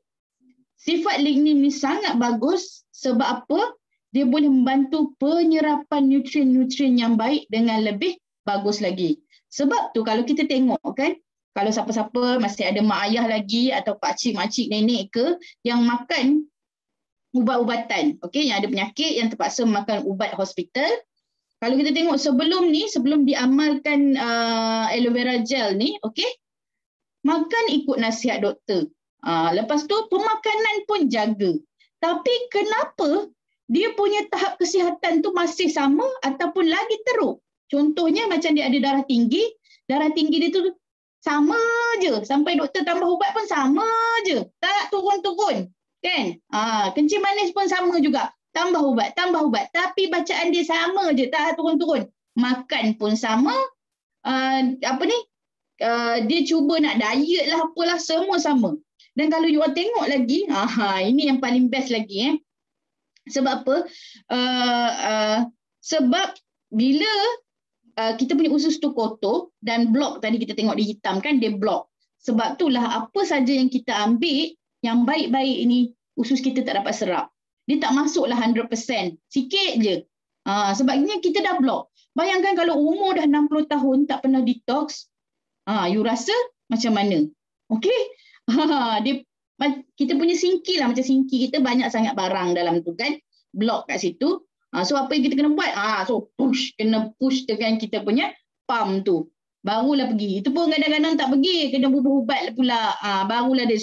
sifat lignin ni sangat bagus sebab apa? Dia boleh membantu penyerapan nutrien-nutrien yang baik dengan lebih bagus lagi. Sebab tu kalau kita tengok kan, kalau siapa-siapa masih ada mak ayah lagi atau pakcik, makcik, nenek ke yang makan ubat-ubatan, okey, yang ada penyakit yang terpaksa makan ubat hospital. Kalau kita tengok sebelum diamalkan aloe vera gel ni, okey, makan ikut nasihat doktor. Lepas tu pemakanan pun jaga. Tapi kenapa dia punya tahap kesihatan tu masih sama ataupun lagi teruk? Contohnya macam dia ada darah tinggi dia tu sama je. Sampai doktor tambah ubat pun sama je. Tak turun-turun. Kan? Kencing manis pun sama juga. Tambah ubat. Tapi bacaan dia sama je. Tak turun-turun. Makan pun sama. Dia cuba nak diet lah apalah. Semua sama. Dan kalau you all tengok lagi, ini yang paling best lagi. Sebab apa? Sebab bila kita punya usus tu kotor dan blok, tadi kita tengok dia hitam kan, dia blok. Sebab itulah apa saja yang kita ambil yang baik-baik ini, usus kita tak dapat serap. Dia tak masuklah 100%. Sikit je. Sebabnya kita dah blok. Bayangkan kalau umur dah 60 tahun tak pernah detox, you rasa macam mana? Okey? Kita punya sinki lah, macam sinki kita banyak sangat barang dalam tu kan. Blok kat situ. So apa yang kita kena buat? Kena push dengan kita punya pump tu. Barulah pergi. Itu pun kadang-kadang tak pergi. Kena bubuh ubat pula. Barulah dia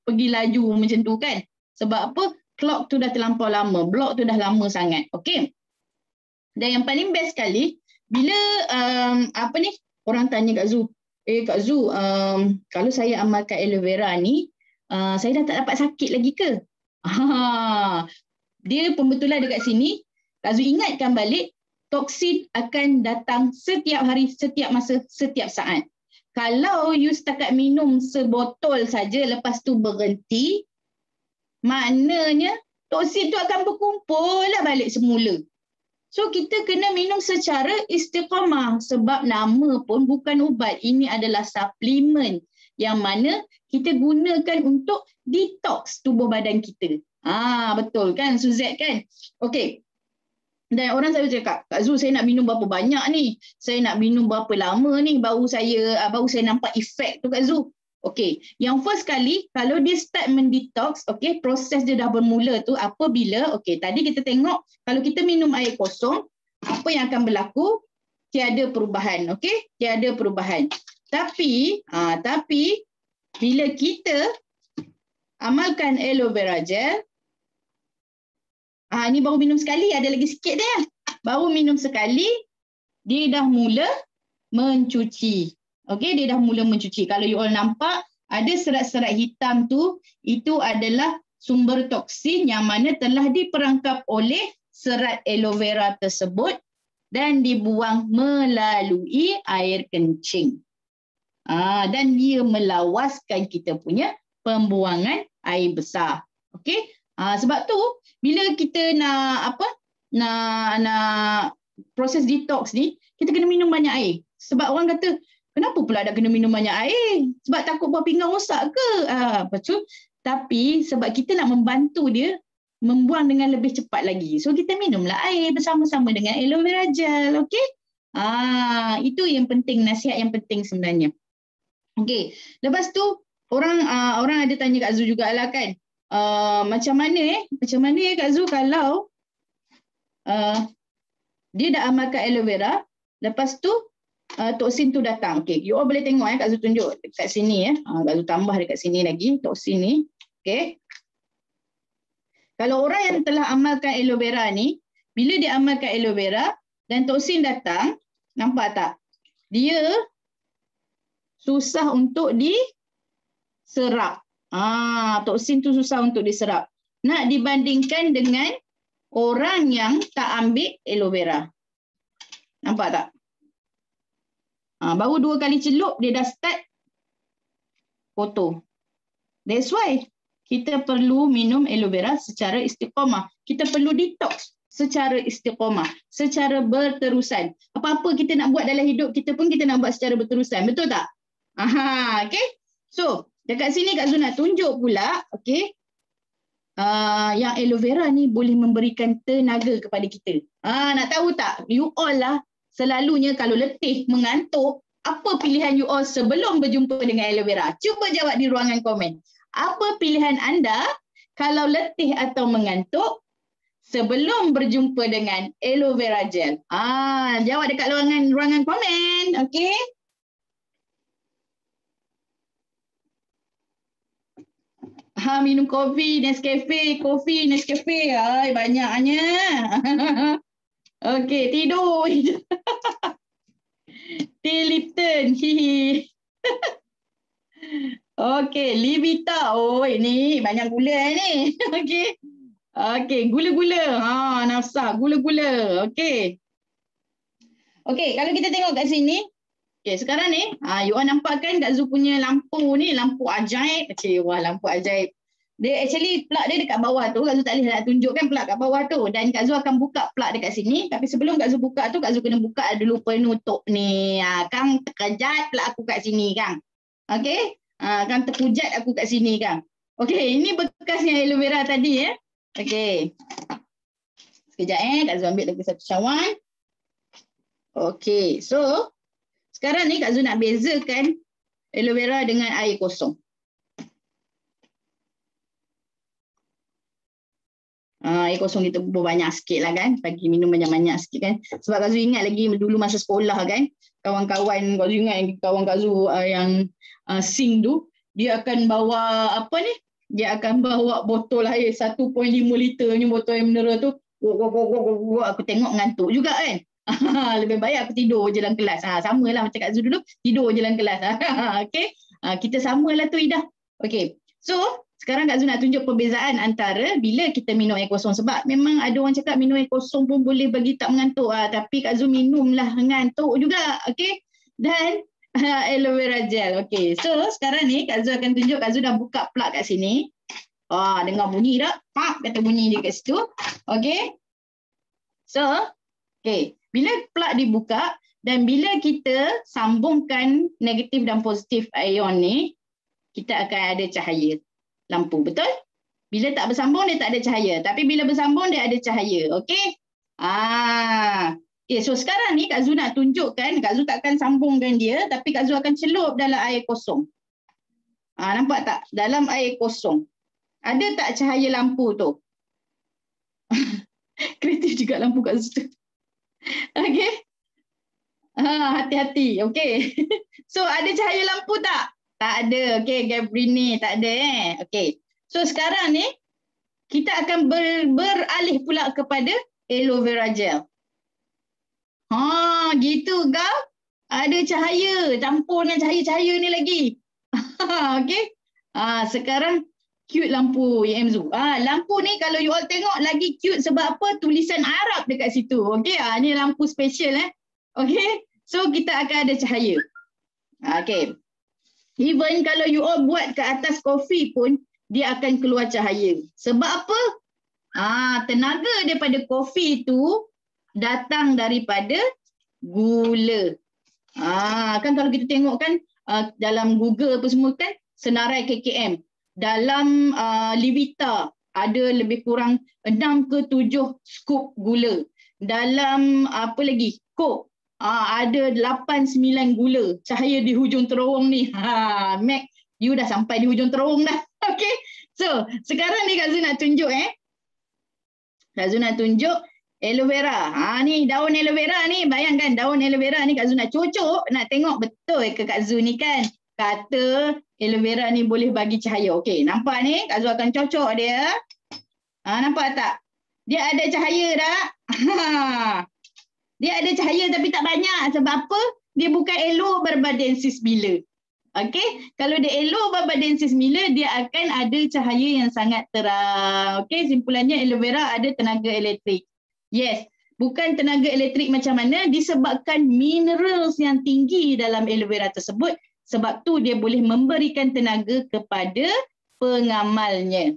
pergi laju macam tu kan. Sebab apa? Clock tu dah terlampau lama. Blok tu dah lama sangat. Okey. Dan yang paling best sekali, bila orang tanya Kak Zu, Kak Zu, kalau saya amalkan aloe vera ni, saya dah tak dapat sakit lagi ke? Dia pembetulan dekat sini. Kak Zu ingatkan balik, toksin akan datang setiap hari, setiap masa, setiap saat. Kalau you setakat minum sebotol saja lepas tu berhenti, maknanya toksin tu akan berkumpul lah balik semula. So kita kena minum secara istiqamah sebab nama pun bukan ubat. Ini adalah suplemen yang mana kita gunakan untuk detox tubuh badan kita. Betul kan Suzette kan? Okey. Dan orang selalu cakap, Kak Zu, saya nak minum berapa banyak ni? Saya nak minum berapa lama ni baru saya nampak efek tu Kak Zu. Okey, yang first kali kalau dia start mendetox, okey, proses dia dah bermula tu apabila, okey, tadi kita tengok kalau kita minum air kosong, apa yang akan berlaku? Tiada perubahan, okey? Tiada perubahan. Tapi bila kita amalkan aloe vera gel, ni baru minum sekali, ada lagi sikit dia. Baru minum sekali, dia dah mula mencuci. Okey, dia dah mula mencuci. Kalau you all nampak, ada serat-serat hitam tu, itu adalah sumber toksin yang mana telah diperangkap oleh serat aloe vera tersebut dan dibuang melalui air kencing. Dan dia melawaskan kita punya pembuangan air besar. Okey? Sebab tu bila kita nak proses detox ni, kita kena minum banyak air. Sebab orang kata, kenapa pula dah kena minum banyak air? Sebab takut buah pinggang rosak ke? Betul. Tapi sebab kita nak membantu dia membuang dengan lebih cepat lagi. So kita minumlah air bersama-sama dengan aloe vera gel. Okey? Itu yang penting, nasihat yang penting sebenarnya. Okey. Lepas tu orang ada tanya Kak Zu jugalah kan. Macam mana Kak Zu kalau dia dah amalkan aloe vera, lepas tu toksin tu datang. Okey, you all boleh tengok Kak Zu tunjuk dekat sini Kak Zu tambah dekat sini lagi toksin ni. Okey. Kalau orang yang telah amalkan aloe vera ni, bila dia amalkan aloe vera dan toksin datang, nampak tak? Dia susah untuk diserap. Toksin tu susah untuk diserap. Nak dibandingkan dengan orang yang tak ambil aloe vera. Nampak tak? Baru 2 kali celup dia dah start kotor. That's why kita perlu minum aloe vera secara istiqamah. Kita perlu detox secara istiqamah, secara berterusan. Apa-apa kita nak buat dalam hidup kita pun kita nak buat secara berterusan. Betul tak? Okay. So, dekat sini Kak Zu nak tunjuk pula, okay, yang aloe vera ni boleh memberikan tenaga kepada kita. Nak tahu tak? You all lah selalunya kalau letih, mengantuk, apa pilihan you all sebelum berjumpa dengan aloe vera? Cuba jawab di ruangan komen. Apa pilihan anda kalau letih atau mengantuk sebelum berjumpa dengan aloe vera gel? Jawab dekat ruangan komen. Okey. Minum kopi, Nescafe. Ay, banyaknya. Okey, tidur. Tea Lipton. Okey, Livita. Oh, ini banyak gula ni. Okey, gula-gula. Nafsah, gula-gula. Okey. Okey, kalau kita tengok kat sini. Okey, sekarang ni, you all nampak kan Kak Zu punya lampu ni, lampu ajaib. Wah, lampu ajaib. Dia actually plug dia dekat bawah tu. Kak Zu tak boleh nak tunjukkan plug kat bawah tu. Dan Kak Zu akan buka plug dekat sini. Tapi sebelum Kak Zu buka tu, Kak Zu kena buka dulu penutup ni. Kang terkejat plug aku kat sini, Kang. Okey. Kan terpujat aku kat sini, Kang. Okey, ini bekasnya aloe vera tadi ya. Okey. Sekejap Kak Zu ambil lagi satu cawan. Okey, so sekarang ni Kak Zu nak bezakan aloe vera dengan air kosong. Air kosong kita bubuh banyak sikit lah kan. Bagi minum banyak-banyak sikit kan. Sebab Kak Zu ingat lagi dulu masa sekolah kan. Kawan-kawan, Kak Zu ingat kawan Kak Zu yang sing tu. Dia akan bawa apa ni? Dia akan bawa botol air 1.5 liter ni botol air mineral tu. Aku tengok ngantuk juga kan. Lebih baik aku tidur je dalam kelas. Sama lah macam Kak Zu dulu. Tidur je dalam kelas. Okay. Kita samalah tu Ida. Okay. So, sekarang Kak Zu nak tunjuk perbezaan antara bila kita minum air kosong. Sebab memang ada orang cakap minum air kosong pun boleh bagi tak mengantuk. Tapi Kak Zu minumlah mengantuk juga. Okay. Dan aloe vera gel. Okay. So sekarang ni Kak Zu akan tunjuk. Kak Zu dah buka plug kat sini. Dengar bunyi tak? Pak, kata bunyi dia kat situ. Okay. So. Okay. Bila plug dibuka dan bila kita sambungkan negatif dan positif ion ni. Kita akan ada cahaya lampu, betul? Bila tak bersambung dia tak ada cahaya. Tapi bila bersambung dia ada cahaya. Okey? Okay, so sekarang ni Kak Zu nak tunjukkan, Kak Zu takkan sambungkan dia, tapi Kak Zu akan celup dalam air kosong. Nampak tak? Dalam air kosong. Ada tak cahaya lampu tu? Kreatif juga lampu Kak Zu tu. Okey? Hati-hati. Okey. So ada cahaya lampu tak? Tak ada. Okey, Gabrini tak ada Okey. So sekarang ni kita akan beralih pula kepada aloe vera gel. Gitu kau. Ada cahaya, campur dengan cahaya-cahaya ni lagi. Okey. Sekarang cute lampu YM Zu. Lampu ni kalau you all tengok lagi cute sebab apa? Tulisan Arab dekat situ. Okey. Ni lampu special Okey. So kita akan ada cahaya. Okey. Even kalau you all buat ke atas kopi pun, dia akan keluar cahaya. Sebab apa? Tenaga daripada kopi tu datang daripada gula. Kan kalau kita tengok kan dalam Google apa semua kan senarai KKM. Dalam Livita ada lebih kurang 6 ke 7 skop gula. Dalam apa lagi? Coke ada 8-9 gula. Cahaya di hujung terowong ni. Mac, you dah sampai di hujung terowong dah. Okay. So, sekarang ni Kak Zu nak tunjuk Kak Zu nak tunjuk aloe vera. Ni daun aloe vera ni. Bayangkan daun aloe vera ni Kak Zu nak cucuk. Nak tengok betul ke Kak Zu ni kan. Kata aloe vera ni boleh bagi cahaya. Okey, nampak ni Kak Zu akan cocok dia. Nampak tak? Dia ada cahaya tak? Dia ada cahaya tapi tak banyak. Sebab apa? Dia bukan aloe barbadensis miller. Okey, kalau dia aloe barbadensis miller, dia akan ada cahaya yang sangat terang. Okey, simpulannya aloe vera ada tenaga elektrik. Yes, bukan tenaga elektrik macam mana, disebabkan minerals yang tinggi dalam aloe vera tersebut. Sebab tu dia boleh memberikan tenaga kepada pengamalnya.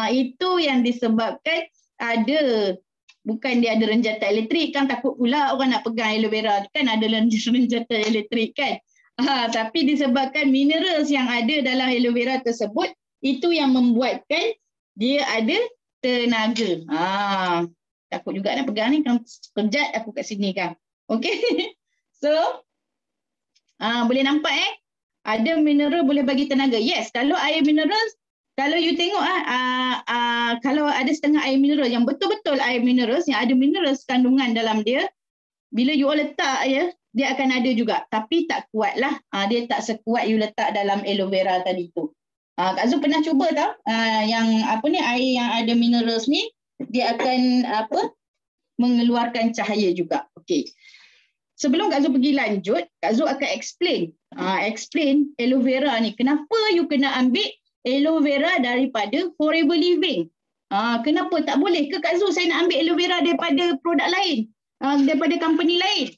Itu yang disebabkan ada. Bukan dia ada renjatan elektrik kan, takut pula orang nak pegang aloe vera kan ada renjatan elektrik kan. Tapi disebabkan minerals yang ada dalam aloe vera tersebut, itu yang membuatkan dia ada tenaga. Takut juga nak pegang ni, kan sekejap aku kat sini kan. Okay. So, boleh nampak ada mineral boleh bagi tenaga. Yes, kalau air mineral, kalau you tengok kalau ada setengah air mineral yang betul-betul air mineral yang ada mineral kandungan dalam dia, bila you letak dia akan ada juga, tapi tak kuat lah. Dia tak sekuat you letak dalam aloe vera tadi tu. Kak Zu pernah cuba tau, yang air yang ada minerals ni, dia akan mengeluarkan cahaya juga. Okey. Sebelum Kak Zu pergi lanjut, Kak Zu akan explain aloe vera ni. Kenapa you kena ambil aloe vera daripada Forever Living? Kenapa tak boleh ke Kak Zu saya nak ambil aloe vera daripada produk lain, daripada company lain?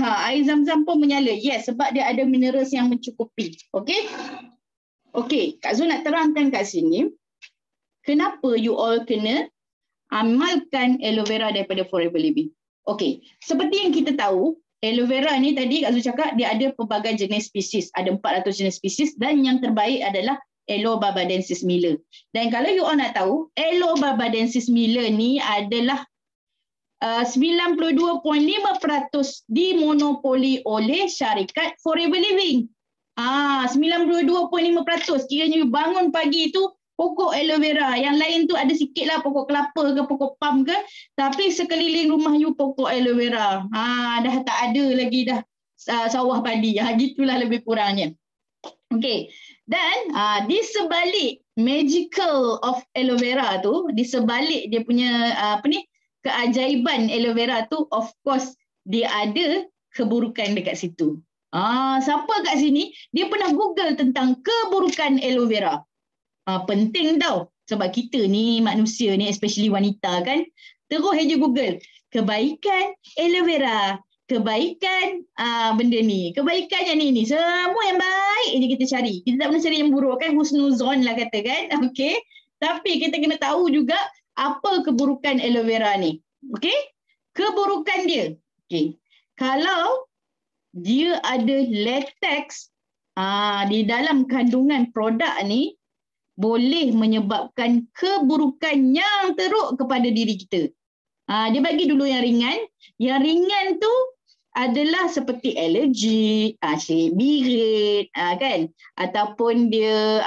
Air zam-zam pun menyala. Yes, sebab dia ada minerals yang mencukupi. Okey? Okey, Kak Zu nak terangkan kat sini kenapa you all kena amalkan aloe vera daripada Forever Living. Okey, seperti yang kita tahu, aloe vera ni tadi Kak Zu cakap dia ada pelbagai jenis spesies. Ada 400 jenis spesies dan yang terbaik adalah aloe barbadensis miller. Dan kalau you all nak tahu, aloe barbadensis miller ni adalah 92.5% dimonopoli oleh syarikat Forever Living. 92.5%. Kiranya you bangun pagi tu pokok aloe vera. Yang lain tu ada sikit lah pokok kelapa ke pokok palm ke. Tapi sekeliling rumah you pokok aloe vera. Dah tak ada lagi dah sawah padi. Gitulah lebih kurangnya. Okey. Dan di sebalik magical of aloe vera tu, di sebalik dia punya keajaiban aloe vera tu, of course dia ada keburukan dekat situ. Siapa kat sini dia pernah Google tentang keburukan aloe vera? Penting tau, sebab kita ni manusia ni, especially wanita kan, terus aja Google kebaikan aloe vera, kebaikan benda ni, kebaikan yang ni, semua yang baik je kita cari. Kita tak pernah cari yang buruk kan, husnuzon lah kata kan. Okey, tapi kita kena tahu juga apa keburukan aloe vera ni. Okey, keburukan dia. Okey, kalau dia ada latex di dalam kandungan produk ni, boleh menyebabkan keburukan yang teruk kepada diri kita. Dia bagi dulu yang ringan. Yang ringan tu adalah seperti alergi, syirik birit, kan? Ataupun dia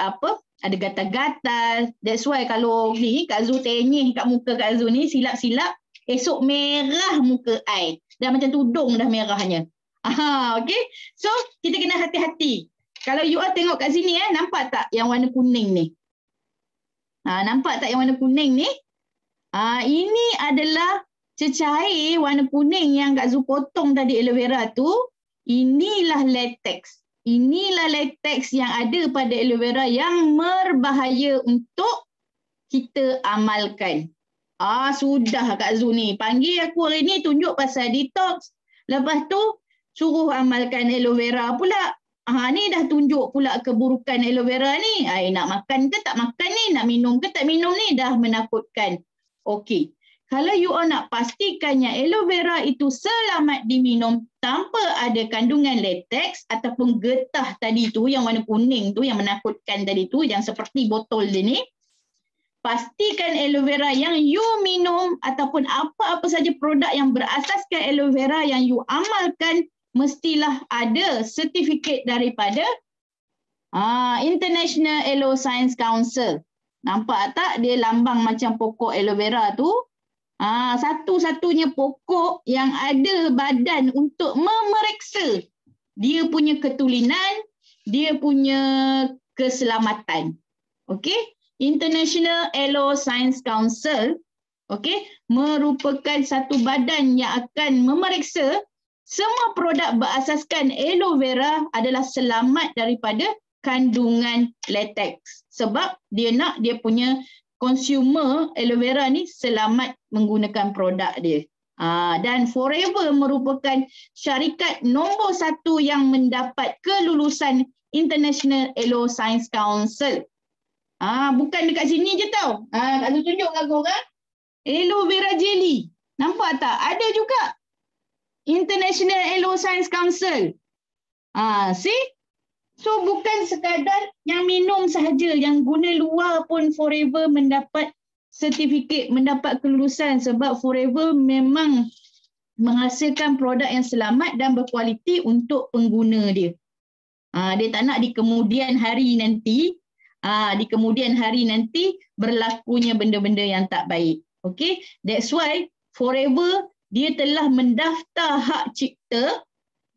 ada gatal-gatal. That's why kalau ni Kak Zu tenyih kat muka Kak Zu ni, silap-silap, esok merah muka I. Dah macam tudung dah merahnya. Okay. So, kita kena hati-hati. Kalau you all tengok kat sini, nampak tak yang warna kuning ni? Nampak tak yang warna kuning ni? Ini adalah cecair warna kuning yang Kak Zu potong tadi aloe vera tu. Inilah latex. Inilah latex yang ada pada aloe vera yang berbahaya untuk kita amalkan. Sudah Kak Zu ni. Panggil aku hari ni tunjuk pasal detox. Lepas tu suruh amalkan aloe vera pula. Ni dah tunjuk pula keburukan aloe vera ni. Nak makan ke tak makan ni? Nak minum ke tak minum ni? Dah menakutkan. Okey. kalau you all nak pastikannya aloe vera itu selamat diminum tanpa ada kandungan latex ataupun getah tadi tu yang warna kuning tu yang menakutkan tadi tu yang seperti botol dia ni, pastikan aloe vera yang you minum ataupun apa-apa saja produk yang berasaskan aloe vera yang you amalkan mestilah ada sertifikat daripada International Aloe Science Council. Nampak tak dia lambang macam pokok aloe vera tu? Satu-satunya pokok yang ada badan untuk memeriksa dia punya ketulinan, dia punya keselamatan. Okey? International Aloe Science Council, okey, merupakan satu badan yang akan memeriksa semua produk berasaskan aloe vera adalah selamat daripada kandungan latex. Sebab dia nak dia punya consumer aloe vera ni selamat menggunakan produk dia. Dan Forever merupakan syarikat nombor 1 yang mendapat kelulusan International Aloe Science Council. Bukan dekat sini je tau. Kak Zu tunjuk kat korang. Aloe vera jelly. Nampak tak? Ada juga. International Aloe Science Council. See? So bukan sekadar yang minum sahaja, yang guna luar pun Forever mendapat sertifikat, mendapat kelulusan sebab Forever memang menghasilkan produk yang selamat dan berkualiti untuk pengguna dia. Dia tak nak di kemudian hari nanti, berlakunya benda-benda yang tak baik. Okay? That's why Forever dia telah mendaftar hak cipta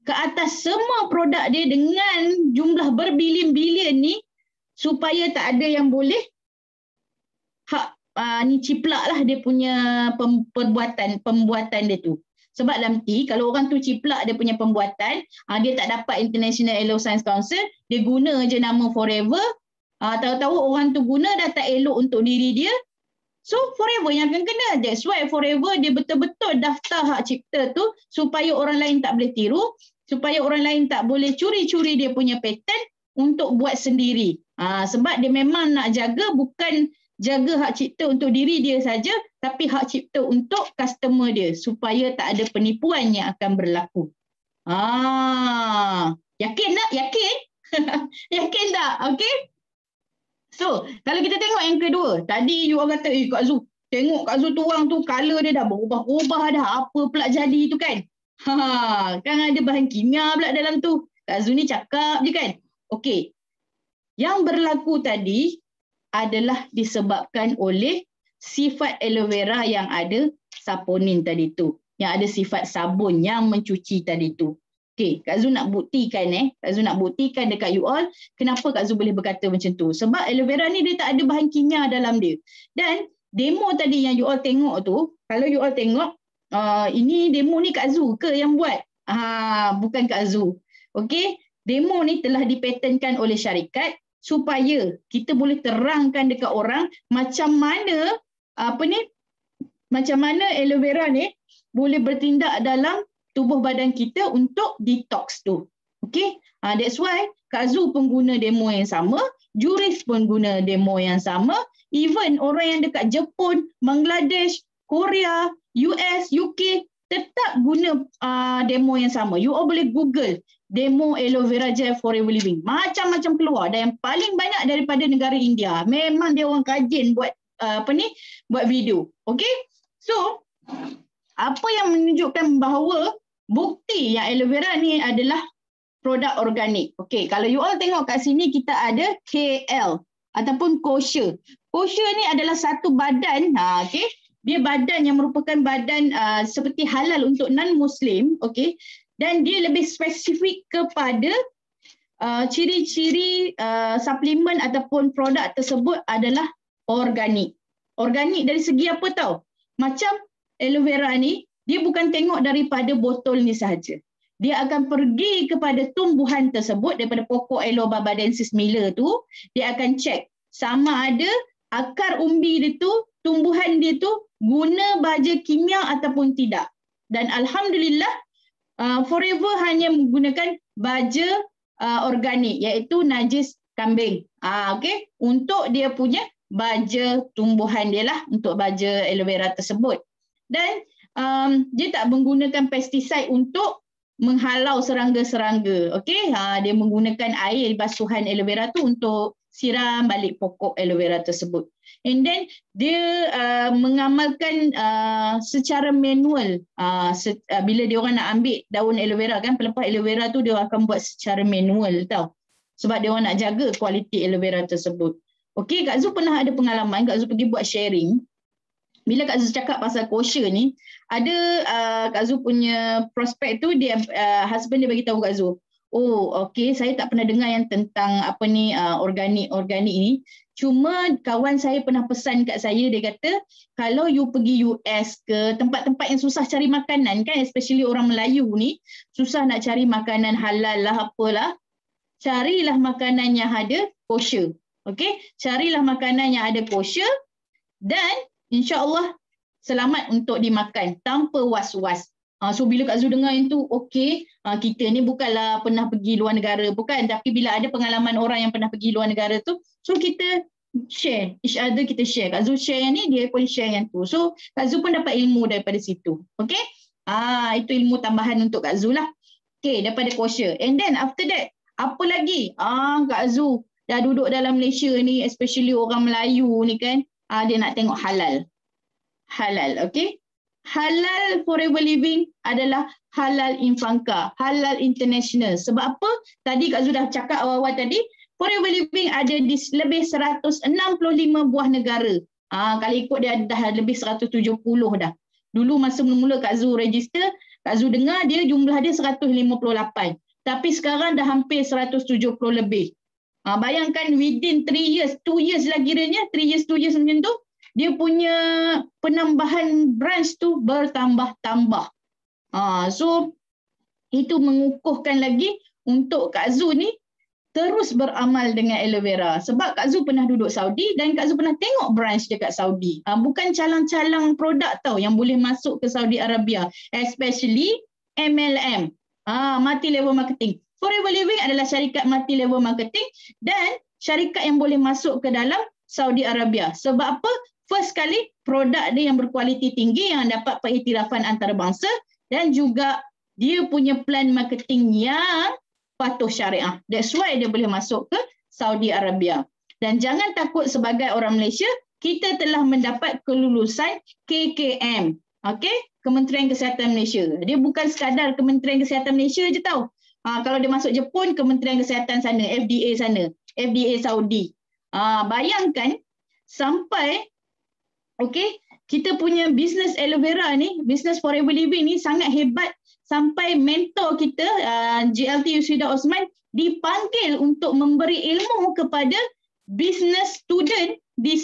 ke atas semua produk dia dengan jumlah berbilion-bilion ni supaya tak ada yang boleh ciplak lah dia punya pembuatan dia tu. Sebab nanti kalau orang tu ciplak dia punya pembuatan, dia tak dapat International Aloe Science Council, dia guna je nama Forever, tahu-tahu orang tu guna dah tak elok untuk diri dia, so Forever yang akan kena. That's why Forever dia betul-betul daftar hak cipta tu supaya orang lain tak boleh tiru, supaya orang lain tak boleh curi-curi dia punya patent untuk buat sendiri. Sebab dia memang nak jaga, bukan jaga hak cipta untuk diri dia saja, tapi hak cipta untuk customer dia supaya tak ada penipuan yang akan berlaku. Yakin tak? Yakin? Yakin tak? Okay? So, kalau kita tengok yang kedua, tadi you all kata, Kak Zu, tengok Kak Zu tu orang tu, colour dia dah berubah-ubah dah, apa pula jadi tu kan? Kan ada bahan kimia pula dalam tu. Kak Zu ni cakap je kan? Okey. Yang berlaku tadi adalah disebabkan oleh sifat aloe vera yang ada saponin tadi tu. Yang ada sifat sabun yang mencuci tadi tu. Okey, Kak Zu nak buktikan Kak Zu nak buktikan dekat you all kenapa Kak Zu boleh berkata macam tu. Sebab aloe vera ni dia tak ada bahan kimia dalam dia. Dan demo tadi yang you all tengok tu, kalau you all tengok, ini demo ni Kak Zu ke yang buat? Bukan Kak Zu. Okey, demo ni telah dipatenkan oleh syarikat supaya kita boleh terangkan dekat orang macam mana macam mana aloe vera ni boleh bertindak dalam tubuh badan kita untuk detox tu. Okey, that's why Kak Zu pun guna demo yang sama, Juris pun guna demo yang sama, even orang yang dekat Jepun, Bangladesh, Korea, US, UK tetap guna demo yang sama. You all boleh Google demo aloe vera gel Forever Living. Macam-macam keluar dan yang paling banyak daripada negara India. Memang dia orang kajian buat buat video. Okey? So, apa yang menunjukkan bahawa bukti yang aloe vera ni adalah produk organik. Okey, kalau you all tengok kat sini kita ada KL ataupun kosher. Kosher ni adalah satu badan, okey. Dia badan yang merupakan badan seperti halal untuk non-Muslim, okey. Dan dia lebih spesifik kepada ciri-ciri suplemen ataupun produk tersebut adalah organik. Organik dari segi apa tahu? Macam aloe vera ni, dia bukan tengok daripada botol ni sahaja. Dia akan pergi kepada tumbuhan tersebut daripada pokok Aloe barbadensis Miller tu, dia akan cek sama ada akar umbi dia tu, tumbuhan dia tu guna baja kimia ataupun tidak. Dan alhamdulillah Forever hanya menggunakan baja organik iaitu najis kambing. Okey, untuk dia punya baja tumbuhan dia lah, untuk baja aloe vera tersebut. Dan dia tak menggunakan pestiside untuk menghalau serangga-serangga. Okey, dia menggunakan air basuhan aloe vera tu untuk siram balik pokok aloe vera tersebut. And then dia mengamalkan secara manual. Bila dia orang nak ambil daun aloe vera kan, pelepah aloe vera tu dia akan buat secara manual tau. Sebab dia orang nak jaga kualiti aloe vera tersebut. Okey, Kak Zu pernah ada pengalaman, Kak Zu pergi buat sharing. Bila Kak Zu cakap pasal kosher ni, ada Kak Zu punya prospek tu, dia husband dia bagi tahu Kak Zu, oh okey, saya tak pernah dengar yang tentang apa ni organik ni. Cuma kawan saya pernah pesan kat saya, dia kata kalau you pergi US ke tempat-tempat yang susah cari makanan kan, especially orang Melayu ni, susah nak cari makanan halal lah apalah, carilah makanan yang ada kosher. Okey, carilah makanan yang ada kosher dan insya-Allah selamat untuk dimakan tanpa was-was. So bila Kak Zu dengar yang tu, okey, kita ni bukanlah pernah pergi luar negara, bukan, tapi bila ada pengalaman orang yang pernah pergi luar negara tu, so kita share, each other kita share. Kak Zu share yang ni, dia pun share yang tu. So Kak Zu pun dapat ilmu daripada situ. Okey? Itu ilmu tambahan untuk Kak Zu lah. Okey, daripada kosher. And then after that, apa lagi? Kak Zu dah duduk dalam Malaysia ni, especially orang Melayu ni kan, dia nak tengok halal. Halal, okey? Halal Forever Living adalah halal Infanka, halal international. Sebab apa? Tadi Kak Zu dah cakap awal-awal tadi, Forever Living ada di lebih 165 buah negara. Kalau ikut dia dah lebih 170 dah. Dulu masa mula-mula Kak Zu register, Kak Zu dengar dia jumlah dia 158. Tapi sekarang dah hampir 170 lebih. Bayangkan within 3 years, 2 years lah kiranya, 3 years, 2 years macam tu, dia punya penambahan branch tu bertambah-tambah. So itu mengukuhkan lagi untuk Kak Zu ni terus beramal dengan aloe vera. Sebab Kak Zu pernah duduk Saudi dan Kak Zu pernah tengok branch dekat Saudi. Bukan calang-calang produk tau yang boleh masuk ke Saudi Arabia. Especially MLM, multi-level marketing. Forever Living adalah syarikat multi-level marketing dan syarikat yang boleh masuk ke dalam Saudi Arabia. Sebab apa? First kali, produk dia yang berkualiti tinggi yang dapat pengiktirafan antarabangsa dan juga dia punya plan marketing yang patuh syariah. That's why dia boleh masuk ke Saudi Arabia. Dan jangan takut sebagai orang Malaysia, kita telah mendapat kelulusan KKM. Okey? Kementerian Kesihatan Malaysia. Dia bukan sekadar Kementerian Kesihatan Malaysia je tau. Kalau dia masuk Jepun, Kementerian Kesihatan sana, FDA sana, FDA Saudi. Bayangkan sampai kita punya bisnes aloe vera ni, bisnes Forever Living ni sangat hebat sampai mentor kita GLT Yusrida Osman dipanggil untuk memberi ilmu kepada business student di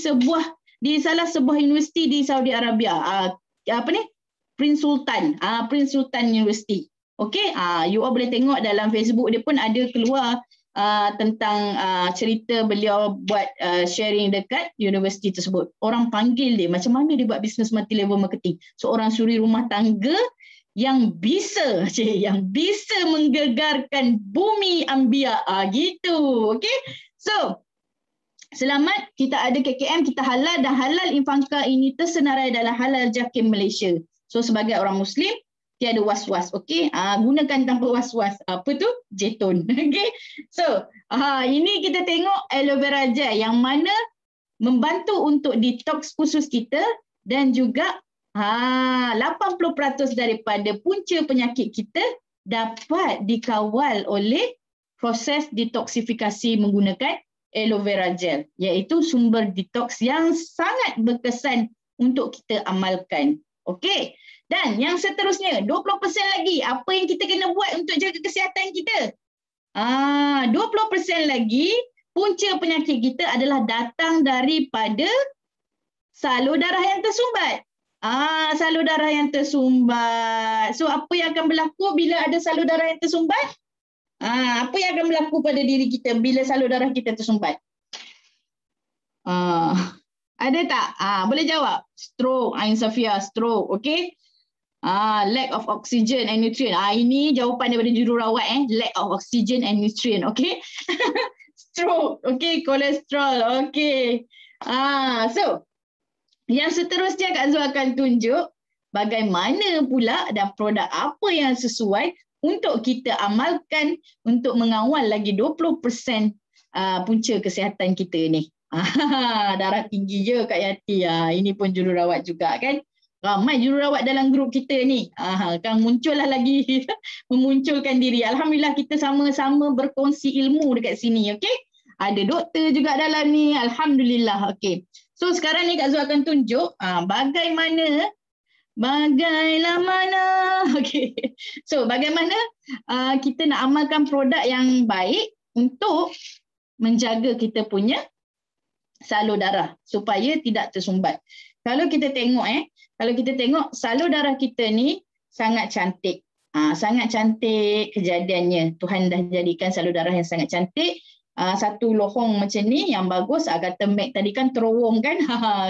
salah sebuah universiti di Saudi Arabia. Prince Sultan University. Okey, you all boleh tengok dalam Facebook dia pun ada keluar tentang cerita beliau buat sharing dekat universiti tersebut. Orang panggil dia, macam mana dia buat bisnes multi-level marketing. Seorang suri rumah tangga yang bisa menggegarkan bumi Ambia. Gitu. Okey. So, selamat kita ada KKM, kita halal dan halal Infanka ini tersenarai dalam halal JAKIM Malaysia. So, sebagai orang Muslim, tiada was-was, okey? Gunakan tanpa was-was. Apa tu? Jeton. Okey. So, ini kita tengok aloe vera gel yang mana membantu untuk detox khusus kita dan juga 80% daripada punca penyakit kita dapat dikawal oleh proses detoksifikasi menggunakan aloe vera gel, iaitu sumber detox yang sangat berkesan untuk kita amalkan. Okey. Dan yang seterusnya, 20% lagi. Apa yang kita kena buat untuk jaga kesihatan kita? 20% lagi, punca penyakit kita adalah datang daripada salur darah yang tersumbat. Salur darah yang tersumbat. So, apa yang akan berlaku bila ada salur darah yang tersumbat? Apa yang akan berlaku pada diri kita bila salur darah kita tersumbat? Ada tak? Boleh jawab. Stroke, Ain Safia, stroke. Okey. Lack of oxygen and nutrient. Ini jawapan daripada jururawat. Lack of oxygen and nutrient. Okey. Stroke. Okey. Kolesterol. Okey. So, yang seterusnya Kak Zu akan tunjuk bagaimana pula dan produk apa yang sesuai untuk kita amalkan untuk mengawal lagi 20% punca kesihatan kita ni. Darah tinggi je Kak Yati. Ini pun jururawat juga kan. Ramai jururawat dalam grup kita ni. Kan muncullah lagi memunculkan diri. Alhamdulillah kita sama-sama berkongsi ilmu dekat sini. Okey. Ada doktor juga dalam ni. Alhamdulillah. Okey. So sekarang ni Kak Zul akan tunjuk bagaimana. Okey. So bagaimana kita nak amalkan produk yang baik untuk menjaga kita punya salur darah supaya tidak tersumbat. Kalau kita tengok salur darah kita ni sangat cantik. Sangat cantik kejadiannya. Tuhan dah jadikan salur darah yang sangat cantik. Satu lohong macam ni yang bagus. Kata Mac tadi kan terowong kan.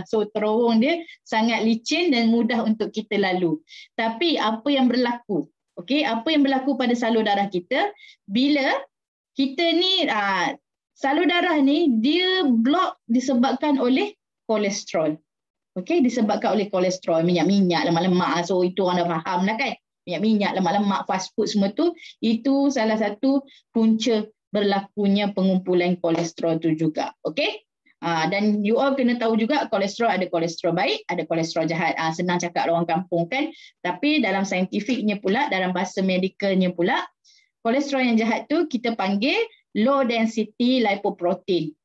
So terowong dia sangat licin dan mudah untuk kita lalu. Tapi apa yang berlaku? Okey, apa yang berlaku pada salur darah kita bila kita ni salur darah ni dia blok disebabkan oleh kolesterol. Okey, disebabkan oleh kolesterol, minyak-minyak, lemak-lemak. So itu orang dah faham lah kan. Minyak-minyak, lemak-lemak, fast food semua tu, itu salah satu punca berlakunya pengumpulan kolesterol tu juga. Okey? Dan you all kena tahu juga kolesterol ada kolesterol baik, ada kolesterol jahat. Senang cakap orang kampung kan. Tapi dalam saintifiknya pula, dalam bahasa medikalnya pula, kolesterol yang jahat tu kita panggil low density lipoprotein.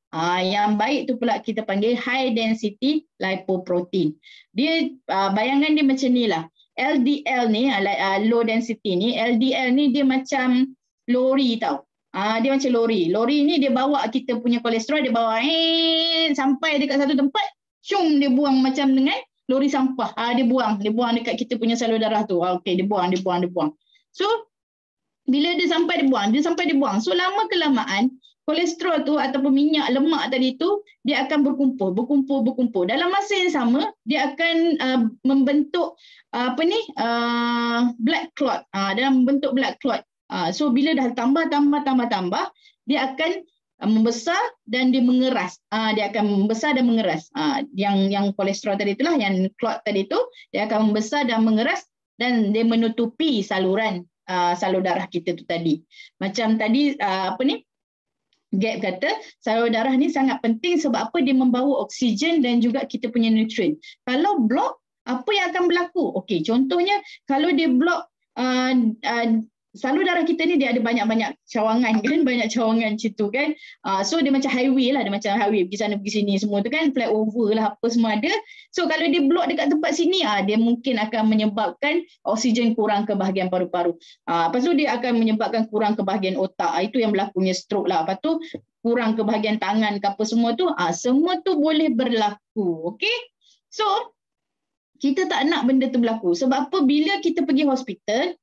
Yang baik tu pula kita panggil high density lipoprotein. Dia bayangan dia macam ni lah. LDL ni, low density ni, LDL ni dia macam lori tau. Dia macam lori. Lori ni dia bawa kita punya kolesterol, dia bawa sampai dekat satu tempat, syum dia buang macam dengan lori sampah. Dia buang dekat kita punya salur darah tu. Okey, dia buang. So bila dia sampai dia buang. So lama kelamaan kolesterol tu ataupun minyak lemak tadi tu dia akan berkumpul. Dalam masa yang sama dia akan membentuk blood clot. Dalam bentuk blood clot. So bila dah tambah dia akan membesar dan dia mengeras. Dia akan membesar dan mengeras. Yang kolesterol tadi itulah, yang clot tadi tu dia akan membesar dan mengeras dan dia menutupi saluran salur darah kita tu tadi. Macam tadi Gap kata salur darah ni sangat penting sebab apa? Dia membawa oksigen dan juga kita punya nutrien. Kalau blok, apa yang akan berlaku? Okey, contohnya kalau dia blok salur darah kita ni dia ada banyak-banyak cawangan kan, banyak cawangan macam tu kan. So dia macam highway lah, dia macam highway pergi sana pergi sini semua tu kan, flyover lah apa semua ada. So kalau dia blok dekat tempat sini, dia mungkin akan menyebabkan oksigen kurang ke bahagian paru-paru. Lepas tu dia akan menyebabkan kurang ke bahagian otak. Itu yang berlakunya stroke lah. Lepas tu kurang ke bahagian tangan ke apa semua tu. Semua tu boleh berlaku. Okay? So kita tak nak benda tu berlaku. Sebab apa? Bila kita pergi hospital,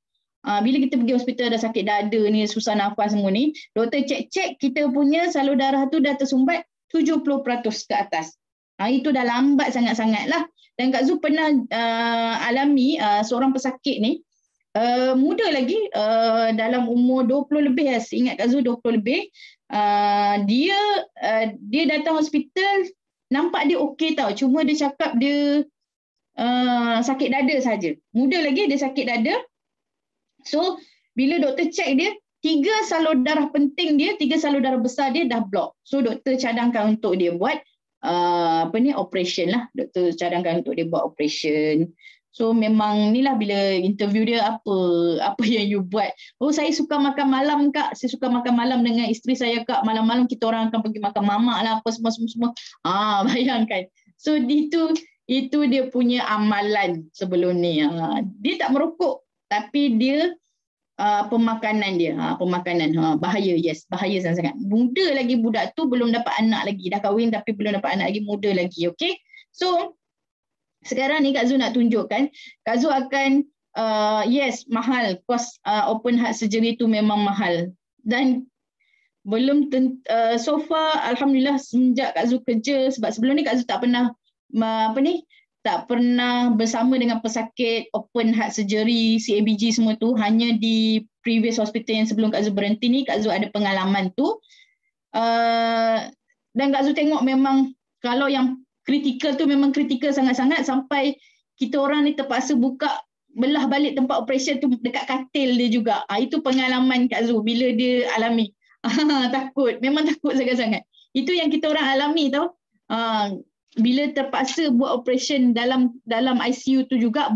ada sakit dada ni, susah nafas semua ni, doktor cek kita punya salur darah tu dah tersumbat 70% ke atas. Itu dah lambat sangat-sangat lah. Dan Kak Zu pernah alami seorang pesakit ni, muda lagi, dalam umur 20 lebih, ingat Kak Zu 20 lebih, dia datang hospital, nampak dia okey tau, cuma dia cakap dia sakit dada saja. Muda lagi dia sakit dada. So bila doktor cek dia, 3 salur darah penting dia, 3 salur darah besar dia dah blok. So doktor cadangkan untuk dia buat operation lah. Doktor cadangkan untuk dia buat operation. So memang inilah bila interview dia, apa yang you buat. Oh, saya suka makan malam Kak. Saya suka makan malam dengan isteri saya Kak. Malam-malam kita orang akan pergi makan mamak lah apa semua. Bayangkan. So itu dia punya amalan sebelum ni. Dia tak merokok, tapi dia pemakanan dia, bahaya, bahaya sangat. Muda lagi budak tu, belum dapat anak lagi, dah kahwin tapi belum dapat anak lagi, muda lagi. Okay, so sekarang ni Kak Zu nak tunjukkan, Kak Zu akan mahal, kos open heart surgery tu memang mahal dan belum so far alhamdulillah semenjak Kak Zu kerja, sebab sebelum ni Kak Zu tak pernah tak pernah bersama dengan pesakit open heart surgery, CABG semua tu. Hanya di previous hospital yang sebelum Kak Zu berhenti ni, Kak Zu ada pengalaman tu. Dan Kak Zu tengok memang kalau yang kritikal tu memang kritikal sangat-sangat, sampai kita orang ni terpaksa belah balik tempat operation tu dekat katil dia juga. Itu pengalaman Kak Zu bila dia alami. Takut, memang takut sangat-sangat. Itu yang kita orang alami tau. Bila terpaksa buat operation dalam ICU tu juga,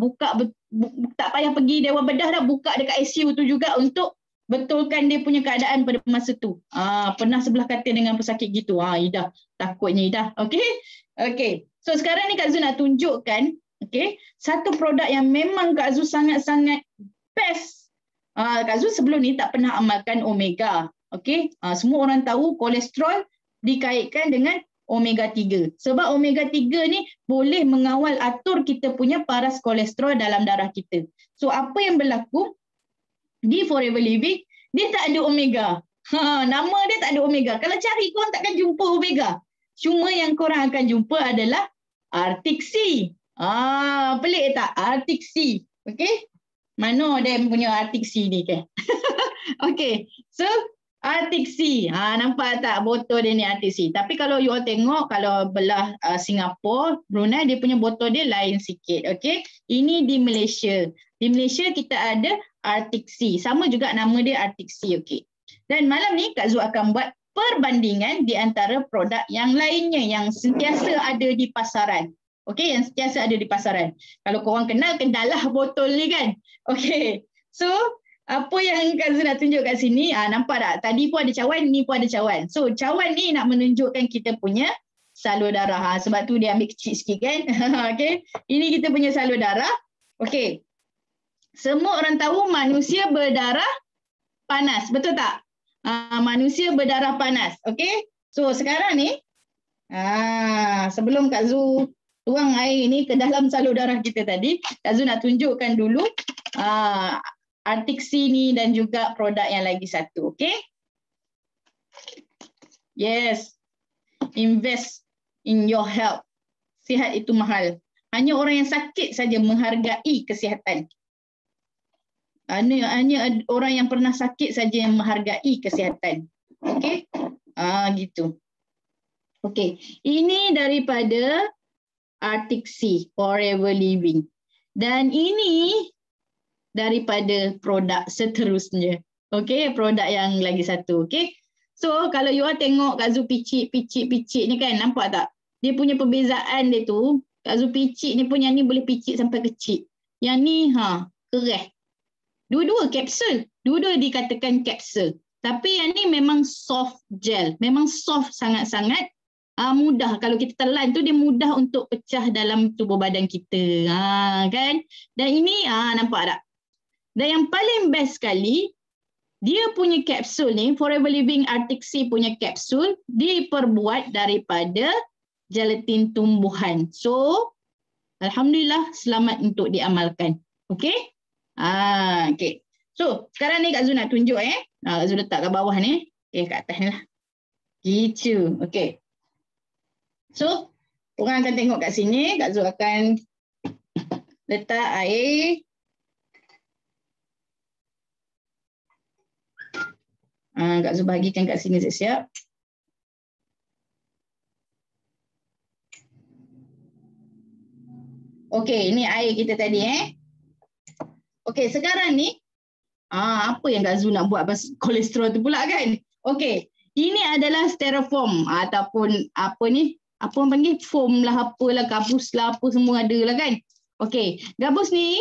tak payah pergi Dewan Bedah dah, buka dekat ICU tu juga untuk betulkan dia punya keadaan pada masa tu. Pernah sebelah katil dengan pesakit gitu. Ida, takutnya Ida. Okey. So sekarang ni Kak Zu nak tunjukkan satu produk yang memang Kak Zu sangat-sangat best. Kak Zu sebelum ni tak pernah amalkan omega. Semua orang tahu kolesterol dikaitkan dengan omega 3. Sebab omega 3 ni boleh mengawal atur kita punya paras kolesterol dalam darah kita. So apa yang berlaku di Forever Living, dia tak ada omega. Nama dia tak ada omega. Kalau cari korang takkan jumpa omega. Cuma yang korang akan jumpa adalah Arctic Sea. Pelik tak? Arctic Sea. Mana ada yang punya Arctic Sea ni kan? So Arctic Sea. Nampak tak botol dia ni Arctic Sea. Tapi kalau you all tengok, kalau belah Singapura, Brunei, dia punya botol dia lain sikit. Ini di Malaysia. Di Malaysia kita ada Arctic Sea. Sama juga nama dia Arctic Sea. Dan malam ni Kak Zu akan buat perbandingan di antara produk yang lainnya yang sentiasa ada di pasaran. Yang sentiasa ada di pasaran. Kalau korang kenal lah botol ni kan. So apa yang Kak Zu nak tunjuk kat sini, nampak tak? Tadi pun ada cawan, ni pun ada cawan. So cawan ni nak menunjukkan kita punya salur darah. Sebab tu dia ambil kecil sikit kan. Ini kita punya salur darah. Semua orang tahu manusia berdarah panas, betul tak? Manusia berdarah panas. So sekarang ni, sebelum Kak Zu tuang air ni ke dalam salur darah kita tadi, Kak Zu nak tunjukkan dulu Arctic Sea ni dan juga produk yang lagi satu. Yes. Invest in your health. Sihat itu mahal. Hanya orang yang sakit saja menghargai kesihatan. Hanya orang yang pernah sakit saja yang menghargai kesihatan. Gitu. Ini daripada Arctic Sea Forever Living. Dan ini daripada produk seterusnya. Produk yang lagi satu. So kalau you all tengok Kak Zu picit ni kan, nampak tak? Dia punya perbezaan dia tu, Kak Zu picit ni pun yang ni boleh picit sampai kecil. Yang ni keras. Dua-dua kapsul. Dua-dua dikatakan kapsul. Tapi yang ni memang soft gel. Memang soft sangat-sangat. Mudah. Kalau kita telan tu dia mudah untuk pecah dalam tubuh badan kita. Kan? Dan ini nampak tak? Dan yang paling best sekali, dia punya kapsul ni, Forever Living Arctic Sea punya kapsul, diperbuat daripada gelatin tumbuhan. So, alhamdulillah selamat untuk diamalkan. So, sekarang ni Kak Zu nak tunjuk Kak Zu letak kat bawah ni. Kat atas ni lah. Gitu. So, korang akan tengok kat sini, Kak Zu akan letak air. Kak Zu bahagikan kat sini siap-siap. Ini air kita tadi sekarang ni apa yang Kak Zu nak buat pasal kolesterol tu pula kan? Ini adalah styrofoam ataupun apa orang panggil foam lah, apalah, gabus lah, apa semua ada lah kan? Gabus ni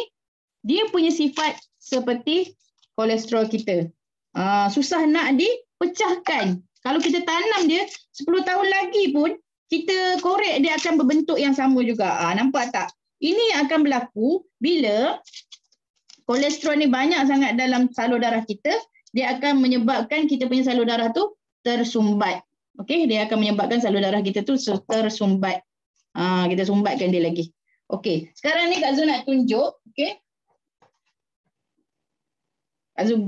dia punya sifat seperti kolesterol kita. Susah nak dipecahkan. Kalau kita tanam dia 10 tahun lagi pun kita korek dia akan berbentuk yang sama juga. Nampak tak? Ini yang akan berlaku bila kolesterol ni banyak sangat dalam salur darah kita, dia akan menyebabkan kita punya salur darah tu tersumbat. Dia akan menyebabkan salur darah kita tu tersumbat. Kita sumbatkan dia lagi. Sekarang ni Kak Zu nak tunjuk. Kak Zu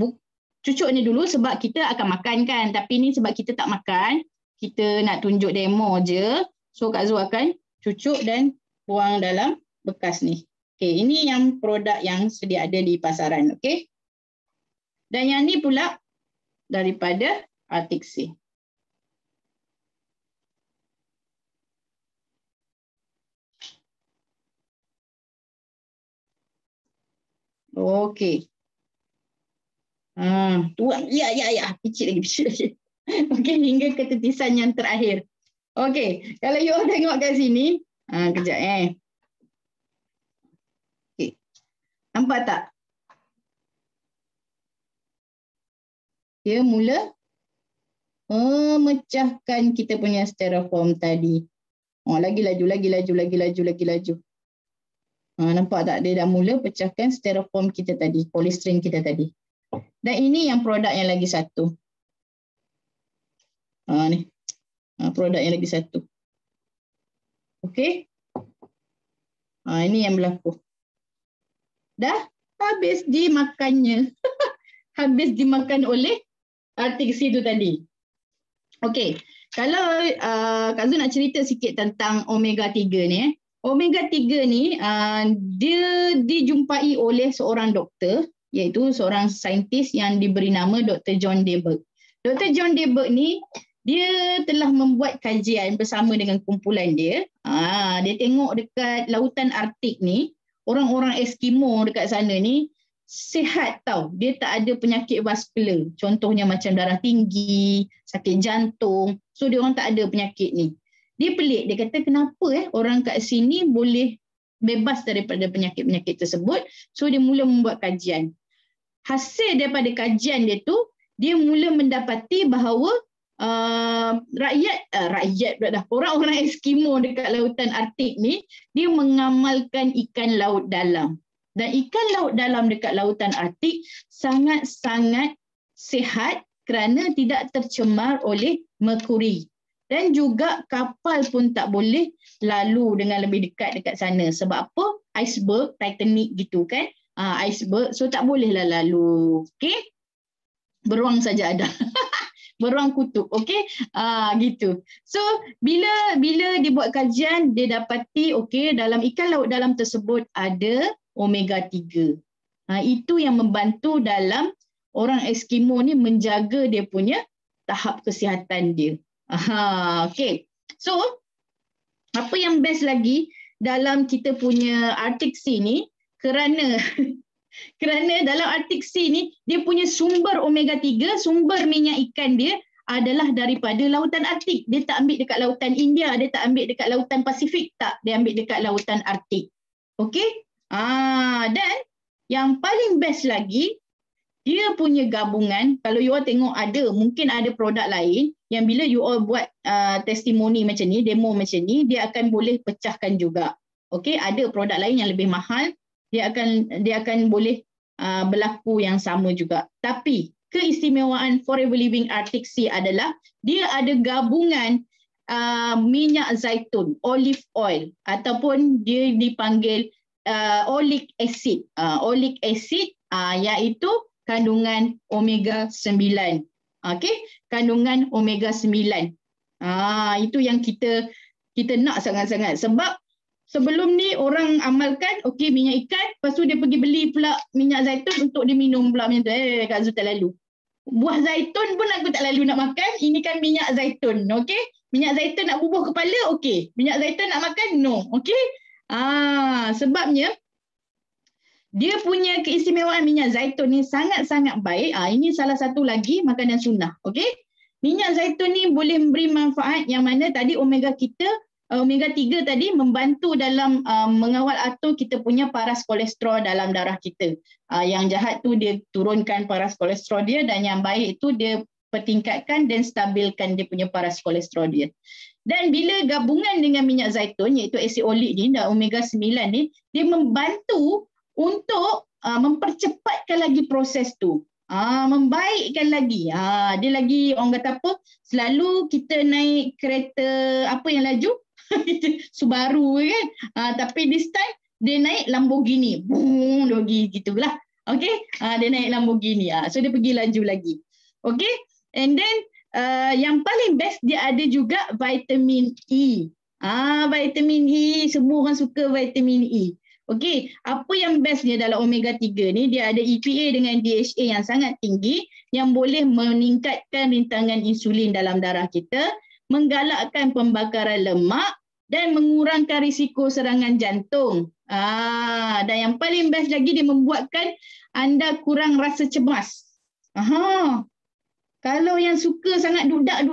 cucuk ni dulu sebab kita akan makan kan. Tapi ni sebab kita tak makan, kita nak tunjuk demo je. So Kak Zu akan cucuk dan buang dalam bekas ni. Ini yang produk yang sedia ada di pasaran. Dan yang ni pula daripada Arctic Sea. Okey. Tuang. Ya. Picit lagi. Okey, hingga ketetisan yang terakhir. Okey, kalau you all tengok kat sini, kejap Okey. Nampak tak? Dia mula memecahkan kita punya styrofoam tadi. Lagi laju. Nampak tak? Dia dah mula pecahkan styrofoam kita tadi, polystyrene kita tadi. Dan ini yang produk yang lagi satu. Ni. Produk yang lagi satu. Okey. Ini yang berlaku. Dah habis dimakannya. Habis dimakan oleh artiksi itu tadi. Okey. Kalau Kak Zul nak cerita sikit tentang omega 3 ni. Omega 3 ni dia dijumpai oleh seorang doktor, iaitu seorang saintis yang diberi nama Dr. John Debberg. Dr. John Debberg ni dia telah membuat kajian bersama dengan kumpulan dia. Dia tengok dekat lautan Arktik ni, orang-orang Eskimo dekat sana ni sihat tau. Dia tak ada penyakit vaskular. Contohnya macam darah tinggi, sakit jantung. So dia orang tak ada penyakit ni. Dia pelik, dia kata kenapa orang kat sini boleh bebas daripada penyakit-penyakit tersebut. So dia mula membuat kajian. Hasil daripada kajian dia tu, dia mula mendapati bahawa orang-orang Eskimo dekat lautan Arktik ni, dia mengamalkan ikan laut dalam. Dan ikan laut dalam dekat lautan Arktik sangat-sangat sihat kerana tidak tercemar oleh merkuri. Dan juga kapal pun tak boleh lalu dengan lebih dekat dekat sana. Sebab apa? Iceberg, Titanic gitu kan. Iceberg, so tak bolehlah lalu. Okey? Beruang saja ada. Beruang kutub, okey? Gitu. So, bila dibuat kajian, dia dapati okey, dalam ikan laut dalam tersebut ada omega 3. Itu yang membantu dalam orang Eskimo ni menjaga dia punya tahap kesihatan dia. Okey. So, apa yang best lagi dalam kita punya Arctic Sea ni, kerana dalam Arctic Sea ni dia punya sumber omega 3, sumber minyak ikan dia adalah daripada lautan Arktik. Dia tak ambil dekat lautan India, dia tak ambil dekat lautan Pasifik, tak, dia ambil dekat lautan Arktik. Okey? Dan yang paling best lagi, dia punya gabungan, kalau you all tengok mungkin ada produk lain yang bila you all buat testimoni macam ni, demo macam ni, dia akan boleh pecahkan juga. Okey, ada produk lain yang lebih mahal, dia akan boleh berlaku yang sama juga. Tapi keistimewaan Forever Living Arctic Sea adalah dia ada gabungan minyak zaitun, olive oil, ataupun dia dipanggil oleic acid. Oleic acid iaitu kandungan omega 9. Okey, kandungan omega 9. Itu yang kita nak sangat-sangat, sebab sebelum ni orang amalkan okey minyak ikan, lepas tu dia pergi beli pula minyak zaitun untuk dia minum pula macam tu. Kak Zul tak lalu. Buah zaitun pun aku tak lalu nak makan, ini kan minyak zaitun. Okey, minyak zaitun nak bubuh kepala, okey. Minyak zaitun nak makan, no. Okey. Sebabnya dia punya keistimewaan minyak zaitun ni sangat-sangat baik. Ini salah satu lagi makanan sunnah. Okey. Minyak zaitun ni boleh memberi manfaat yang mana tadi omega 3 tadi membantu dalam mengawal atur kita punya paras kolesterol dalam darah kita. Yang jahat tu dia turunkan paras kolesterol dia, dan yang baik itu dia pertingkatkan dan stabilkan dia punya paras kolesterol dia. Dan bila gabungan dengan minyak zaitun iaitu asid olik ni dan omega 9 ni, dia membantu untuk mempercepatkan lagi proses tu. Membaikkan lagi. Dia lagi orang kata apa, selalu kita naik kereta apa yang laju? Subaru kan. Tapi this time dia naik Lamborghini. Boom, dia pergi gitulah. Okey, dia naik Lamborghini. So dia pergi laju lagi. Okey, and then yang paling best dia ada juga vitamin E. Vitamin E, semua orang suka vitamin E. Okey, apa yang bestnya dalam omega 3 ni, dia ada EPA dengan DHA yang sangat tinggi yang boleh meningkatkan rintangan insulin dalam darah kita, menggalakkan pembakaran lemak dan mengurangkan risiko serangan jantung. Dan yang paling best lagi, dia membuatkan anda kurang rasa cemas. Kalau yang suka sangat dudak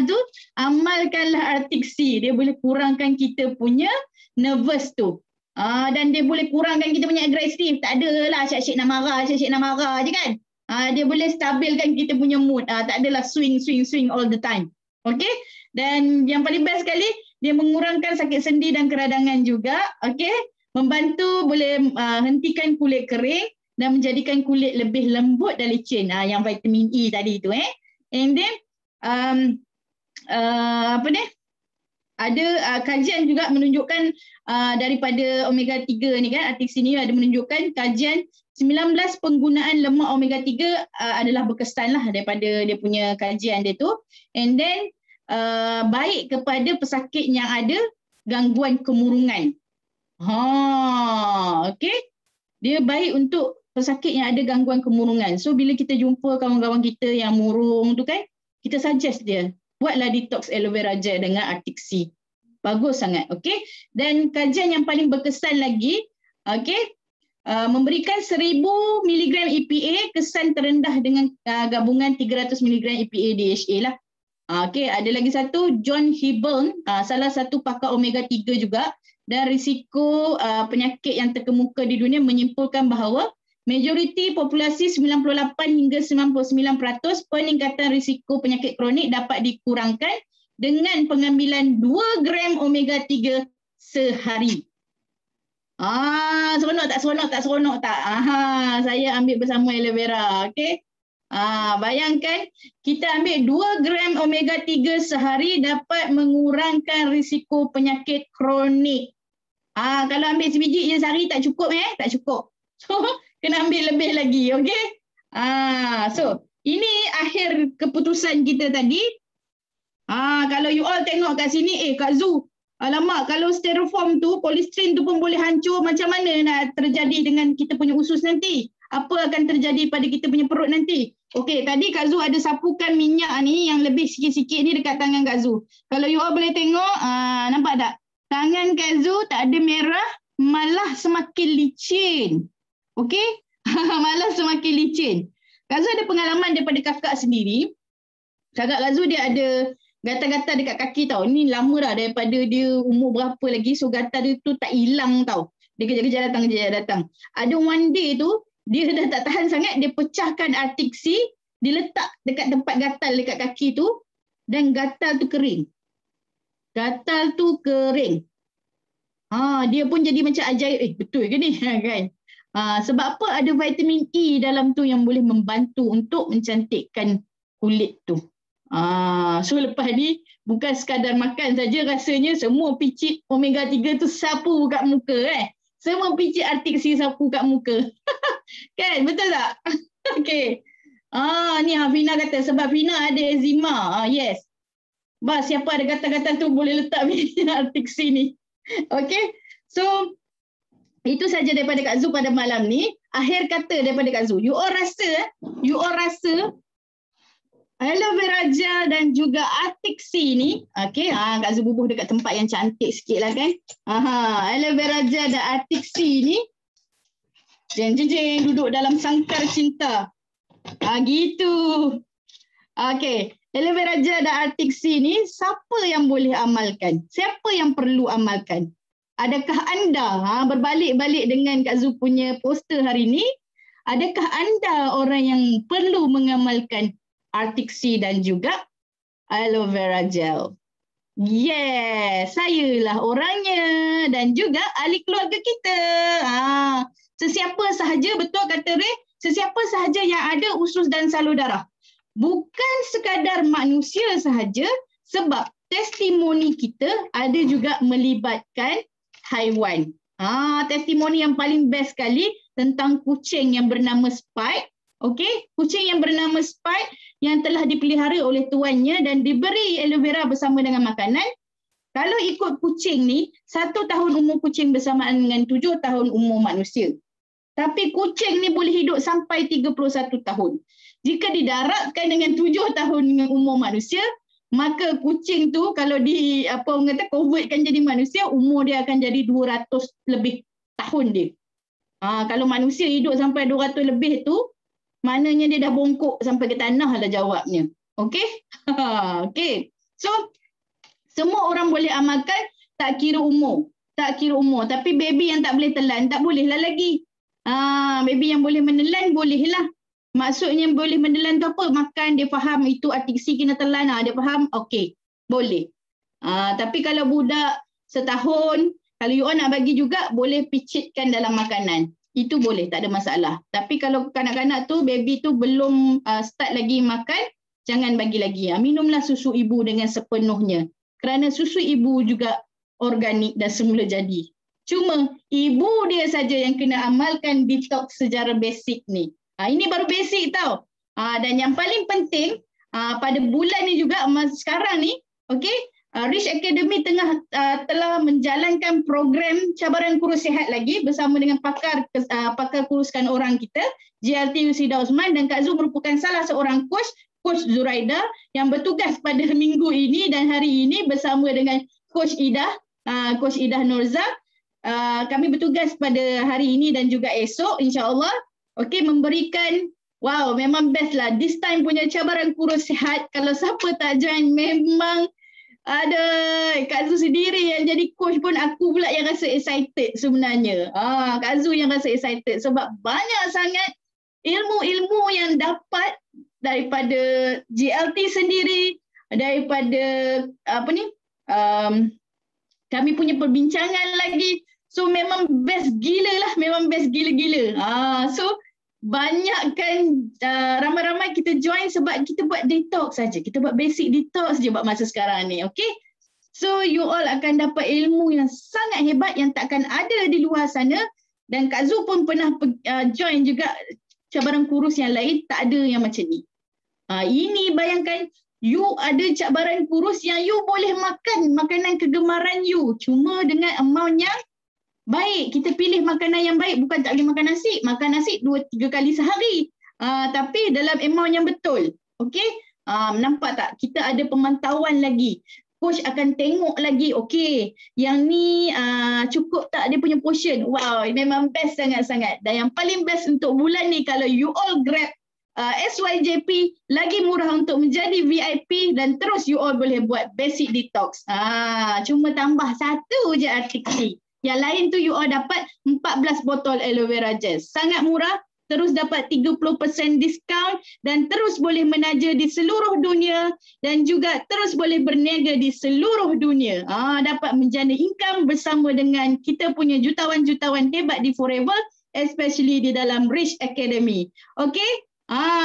tu, amalkanlah Arctic Sea. Dia boleh kurangkan kita punya nervous tu. Dan dia boleh kurangkan kita punya agresif. Tak adalah asyik-asyik nak marah je kan. Dia boleh stabilkan kita punya mood. Tak adalah swing all the time. Okay? Dan yang paling best sekali, dia mengurangkan sakit sendi dan keradangan juga. Okay? Membantu boleh hentikan kulit kering dan menjadikan kulit lebih lembut dan licin. Yang vitamin E tadi tu. And then, ada kajian juga menunjukkan daripada omega 3 ni kan, Arctic Sea ni ada menunjukkan kajian 19 penggunaan lemak omega 3 adalah berkesan lah daripada dia punya kajian dia tu. And then, baik kepada pesakit yang ada gangguan kemurungan. Okay. Dia baik untuk pesakit yang ada gangguan kemurungan. So bila kita jumpa kawan-kawan kita yang murung tu kan, kita suggest dia, buatlah detox aloe vera gel dengan Arctic Sea. Bagus sangat, okey. Dan kajian yang paling berkesan lagi, okey, memberikan 1000 mg EPA kesan terendah dengan gabungan 300 mg EPA DHA lah. Okey, ada lagi satu, John Hibble, salah satu pakar omega 3 juga, dan risiko penyakit yang terkemuka di dunia menyimpulkan bahawa majoriti populasi 98 hingga 99% peningkatan risiko penyakit kronik dapat dikurangkan dengan pengambilan 2 gram omega 3 sehari. Seronok tak? Saya ambil bersama aloe vera, okey. Bayangkan kita ambil 2 gram omega 3 sehari dapat mengurangkan risiko penyakit kronik. Kalau ambil sebiji je sehari tak cukup tak cukup. So kena ambil lebih lagi, okey? So ini akhir keputusan kita tadi. Kalau you all tengok kat sini, Kak Zu, alamak, kalau styrofoam tu, polystyrene tu pun boleh hancur, macam mana nak terjadi dengan kita punya usus nanti? Apa akan terjadi pada kita punya perut nanti? Okey, tadi Kak Zu ada sapukan minyak ni yang lebih sikit-sikit ni dekat tangan Kak Zu. Kalau you all boleh tengok, nampak tak? Tangan Kak Zu tak ada merah, malah semakin licin. Okey? Malah semakin licin. Kak Zu ada pengalaman daripada kakak sendiri. Kakak Kak Zu dia ada gatal-gatal dekat kaki tau. Ni lama dah daripada dia umur berapa lagi. So gatal dia tu tak hilang tau. Dia kejar-kejar datang. Ada one day tu, dia dah tak tahan sangat. Dia pecahkan Arctic Sea. Dia letak dekat tempat gatal dekat kaki tu. Dan gatal tu kering. Dia pun jadi macam ajaib. Betul ke ni? Kan? Sebab apa? Ada vitamin E dalam tu yang boleh membantu untuk mencantikkan kulit tu. So lepas ni bukan sekadar makan saja, rasanya semua picit omega 3 tu sapu kat muka Semua picit Arctic Sea sapu kat muka. Kan? Betul tak? Okey. Ni Fina kata sebab Fina ada eczema. Yes. Bas, siapa ada gatal-gatal tu boleh letak Arctic Sea ni. Okey. So itu saja daripada Kak Zu pada malam ni. Akhir kata daripada Kak Zu. You all rasa aloe vera gel dan juga Arctic Sea ni, okey, Kak Zu bubuh dekat tempat yang cantik sikit lah kan. Aloe vera gel dan Arctic Sea ni, jeng duduk dalam sangkar cinta. Gitu. Okey, aloe vera gel dan Arctic Sea ni, siapa yang boleh amalkan? Siapa yang perlu amalkan? Adakah anda, berbalik-balik dengan Kak Zu punya poster hari ni, adakah anda orang yang perlu mengamalkan Arctic Sea dan juga aloe vera gel? Yes, sayalah orangnya dan juga ahli keluarga kita. Sesiapa sahaja, betul kata Ray, sesiapa sahaja yang ada usus dan salur darah. Bukan sekadar manusia sahaja, sebab testimoni kita ada juga melibatkan haiwan. Testimoni yang paling best sekali tentang kucing yang bernama Spike. Okey, kucing yang bernama Spike yang telah dipelihara oleh tuannya dan diberi aloe vera bersama dengan makanan. Kalau ikut kucing ni, 1 tahun umur kucing bersamaan dengan 7 tahun umur manusia. Tapi kucing ni boleh hidup sampai 31 tahun. Jika didarabkan dengan 7 tahun dengan umur manusia, maka kucing tu kalau convertkan jadi manusia, umur dia akan jadi 200 lebih tahun dia. Kalau manusia hidup sampai 200 lebih tu, maknanya dia dah bongkok sampai ke tanah lah jawabnya. Okey? Okey. So, semua orang boleh amalkan tak kira umur. Tak kira umur. Tapi baby yang tak boleh telan, tak boleh lah lagi. Baby yang boleh menelan, boleh lah. Maksudnya boleh menelan tu apa? Makan, dia faham itu artiksi kena telan. Dia faham, okey, boleh. Tapi kalau budak setahun, kalau you all nak bagi juga, boleh picitkan dalam makanan. Itu boleh, tak ada masalah. Tapi kalau kanak-kanak tu, baby tu belum start lagi makan, jangan bagi lagi. Minumlah susu ibu dengan sepenuhnya. Kerana susu ibu juga organik dan semula jadi. Cuma ibu dia saja yang kena amalkan detox secara basic ni. Ini baru basic tau. Dan yang paling penting, pada bulan ni juga, sekarang ni, okay, Rich Academy telah menjalankan program cabaran kurus sihat lagi bersama dengan pakar kuruskan orang kita, JLT Yusida Osman, dan Kak Zu merupakan salah seorang Coach Zuraida yang bertugas pada minggu ini dan hari ini bersama dengan Coach Idah Nurza. Kami bertugas pada hari ini dan juga esok insya-Allah, okey, memberikan memang best lah this time punya cabaran kurus sihat. Kalau siapa tak join memang ada Kak Zu sendiri yang jadi coach pun, aku pula yang rasa excited sebenarnya. Kak Zu yang rasa excited sebab banyak sangat ilmu-ilmu yang dapat daripada JLT sendiri, daripada kami punya perbincangan lagi. So memang best gila lah, memang best gila-gila. So banyakkan ramai-ramai kita join sebab kita buat detox saja. Kita buat basic detox je buat masa sekarang ni, okay? So you all akan dapat ilmu yang sangat hebat yang takkan ada di luar sana. Dan Kak Zu pun pernah join juga cabaran kurus yang lain, tak ada yang macam ni. Ini bayangkan, you ada cabaran kurus yang you boleh makan makanan kegemaran you, cuma dengan amount yang baik. Kita pilih makanan yang baik, bukan tak boleh makan nasi. Makan nasi 2-3 kali sehari. Tapi dalam amount yang betul. Okey? Nampak tak? Kita ada pemantauan lagi. Coach akan tengok lagi, okey, yang ni cukup tak dia punya portion. Wow, memang best sangat-sangat. Dan yang paling best untuk bulan ni, kalau you all grab SYJP, lagi murah untuk menjadi VIP dan terus you all boleh buat basic detox. Cuma tambah satu je artiksi. Yang lain tu you all dapat 14 botol aloe vera gel. Sangat murah, terus dapat 30% diskaun dan terus boleh menaja di seluruh dunia dan juga terus boleh berniaga di seluruh dunia. Dapat menjana income bersama dengan kita punya jutawan-jutawan hebat di Forever, especially di dalam Rich Academy. Okay?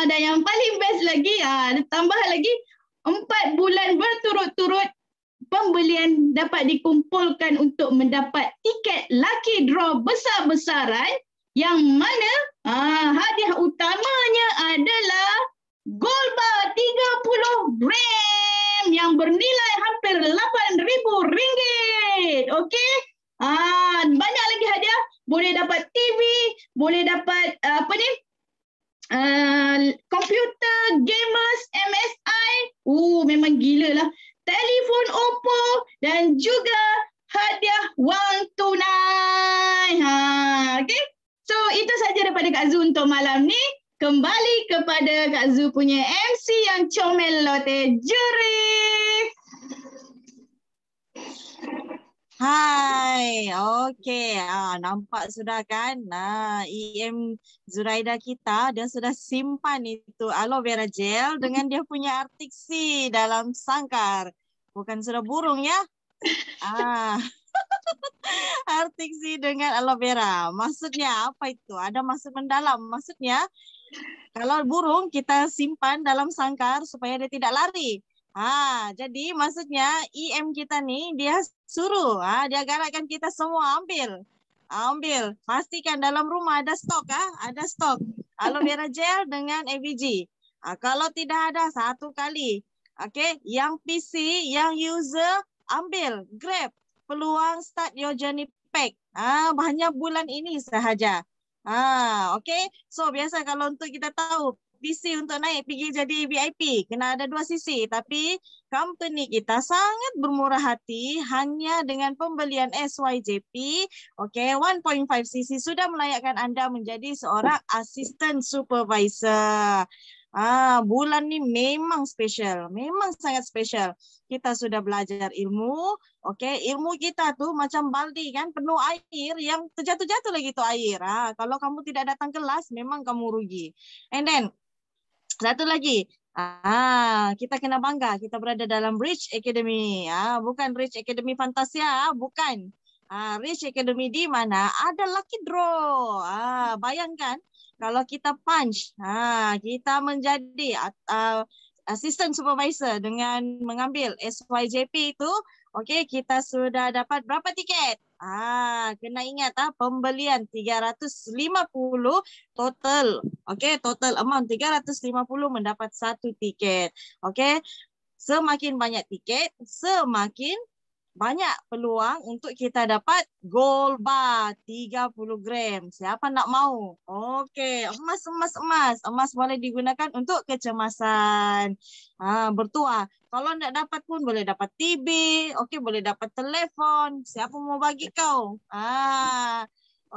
Dan yang paling best lagi, tambah lagi 4 bulan berturut-turut pembelian dapat dikumpulkan untuk mendapat tiket lucky draw besar-besaran yang mana hadiah utamanya adalah gold bar 30 gram yang bernilai hampir RM8,000. Okey? Banyak lagi hadiah. Boleh dapat TV, boleh dapat komputer, gamers, MSI. Memang gila lah. Telefon Oppo dan juga hadiah wang tunai. Okay? So itu saja daripada Kak Zu untuk malam ni. Kembali kepada Kak Zu punya MC yang comel lote Jurif. Hai, okey. Nampak sudah kan? EM Zuraida kita, dia sudah simpan itu aloe vera gel dengan dia punya artiksi dalam sangkar. Bukan sudah burung ya? Artiksi dengan aloe vera. Maksudnya apa itu? Ada maksud mendalam. Maksudnya, kalau burung kita simpan dalam sangkar supaya dia tidak lari. Jadi maksudnya EM kita ni dia suruh, dia galakkan kita semua ambil. Pastikan dalam rumah ada stok, ada stok aloe vera gel dengan AVG. Kalau tidak ada, satu kali. Okey, yang PC, yang user ambil, grab. Peluang start your journey pack. Banyak bulan ini sahaja. Okey. So biasa kalau untuk kita tahu visi untuk naik pergi jadi VIP. Kena ada 2 sisi. Tapi company kita sangat bermurah hati hanya dengan pembelian SYJP. Okay, 1.5 cc sudah melayakkan anda menjadi seorang assistant supervisor. Bulan ni memang spesial, memang sangat spesial. Kita sudah belajar ilmu, okey. Ilmu kita tu macam baldi kan, penuh air yang terjatuh-jatuh lagi tu air. Kalau kamu tidak datang kelas, memang kamu rugi. And then satu lagi, kita kena bangga kita berada dalam Rich Academy. Bukan Rich Academy Fantasia, bukan. Rich Academy di mana ada lucky draw. Bayangkan kalau kita punch, kita menjadi assistant supervisor dengan mengambil SYJP itu, okey, kita sudah dapat berapa tiket? Kena ingat pembelian 350 total. Okey, total amount 350 mendapat 1 tiket. Okey. Semakin banyak tiket, semakin banyak peluang untuk kita dapat gold bar 30 gram. Siapa nak mau? Okey, emas, emas, emas. Emas boleh digunakan untuk kecemasan. Bertuah. Kalau nak dapat pun boleh dapat TV, okey, boleh dapat telefon. Siapa mau bagi kau?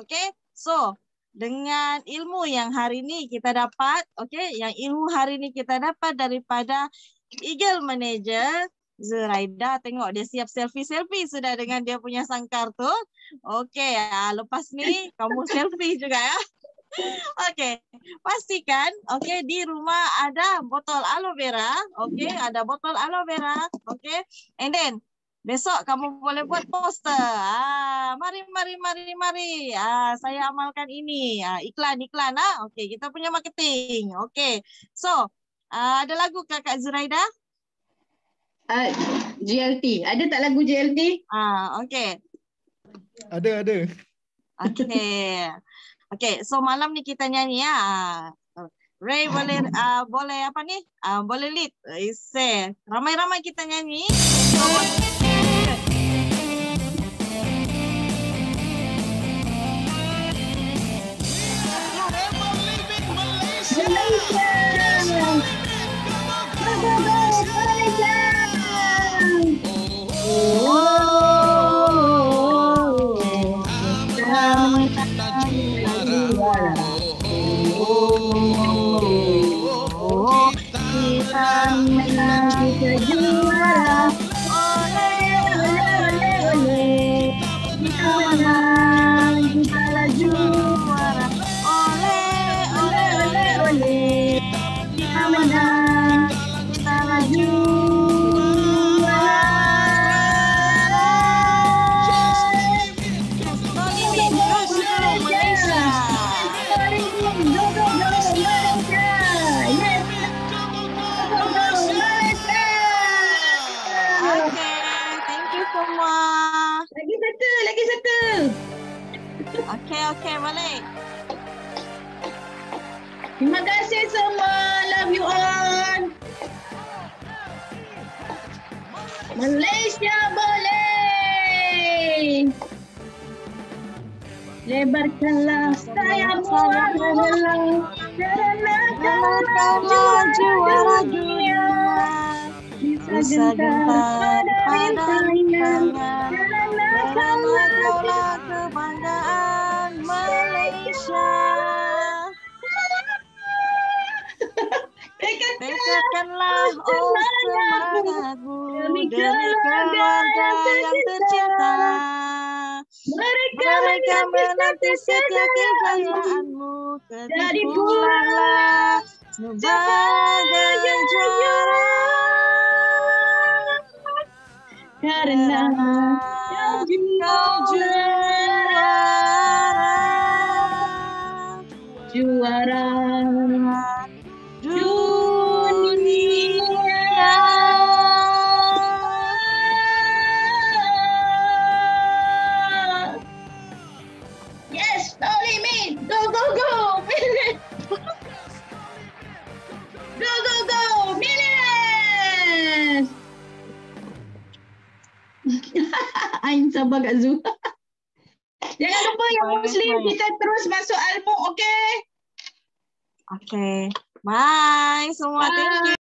Okey. So, dengan ilmu yang hari ini kita dapat, okey, yang ilmu hari ini kita dapat daripada Eagle Manager Zuraida, tengok dia siap selfie-selfie sudah dengan dia punya sangkar tu. Okey, lepas ni kamu selfie juga ya. Okey, pastikan okey di rumah ada botol aloe vera, okey, ada botol aloe vera, okey. And then besok kamu boleh buat poster. Mari. Saya amalkan ini. Iklan. Okey, kita punya marketing. Okey. So, ada lagu Kakak Zuraida? GLT. Ada tak lagu GLT? Okey. Ada. Okey, so malam ni kita nyanyi ya. Ray boleh apa ni? Boleh lead. Ramai-ramai kita nyanyi. Lagi satu. Okey, boleh. Terima kasih semua. Love you all. Malaysia boleh. Lebarkanlah sayapmu adalah Lebarkanlah juara dunia. Bisa gentar pada rintangan. Lebarkanlah kebanggaan Malaysia. Tekadkanlah semangatmu demi keluarga yang tercinta. Mereka menanti setiap kekayaanmu. Ketimpulanlah sebagai juara. Karena kau juara dunia. Yes, no limit. Go. Go, Millions. Ain sabar Kak Zu. Jangan lupa yang Muslim kita terus masuk ilmu, okey? Okey. Bye semua. Thank you.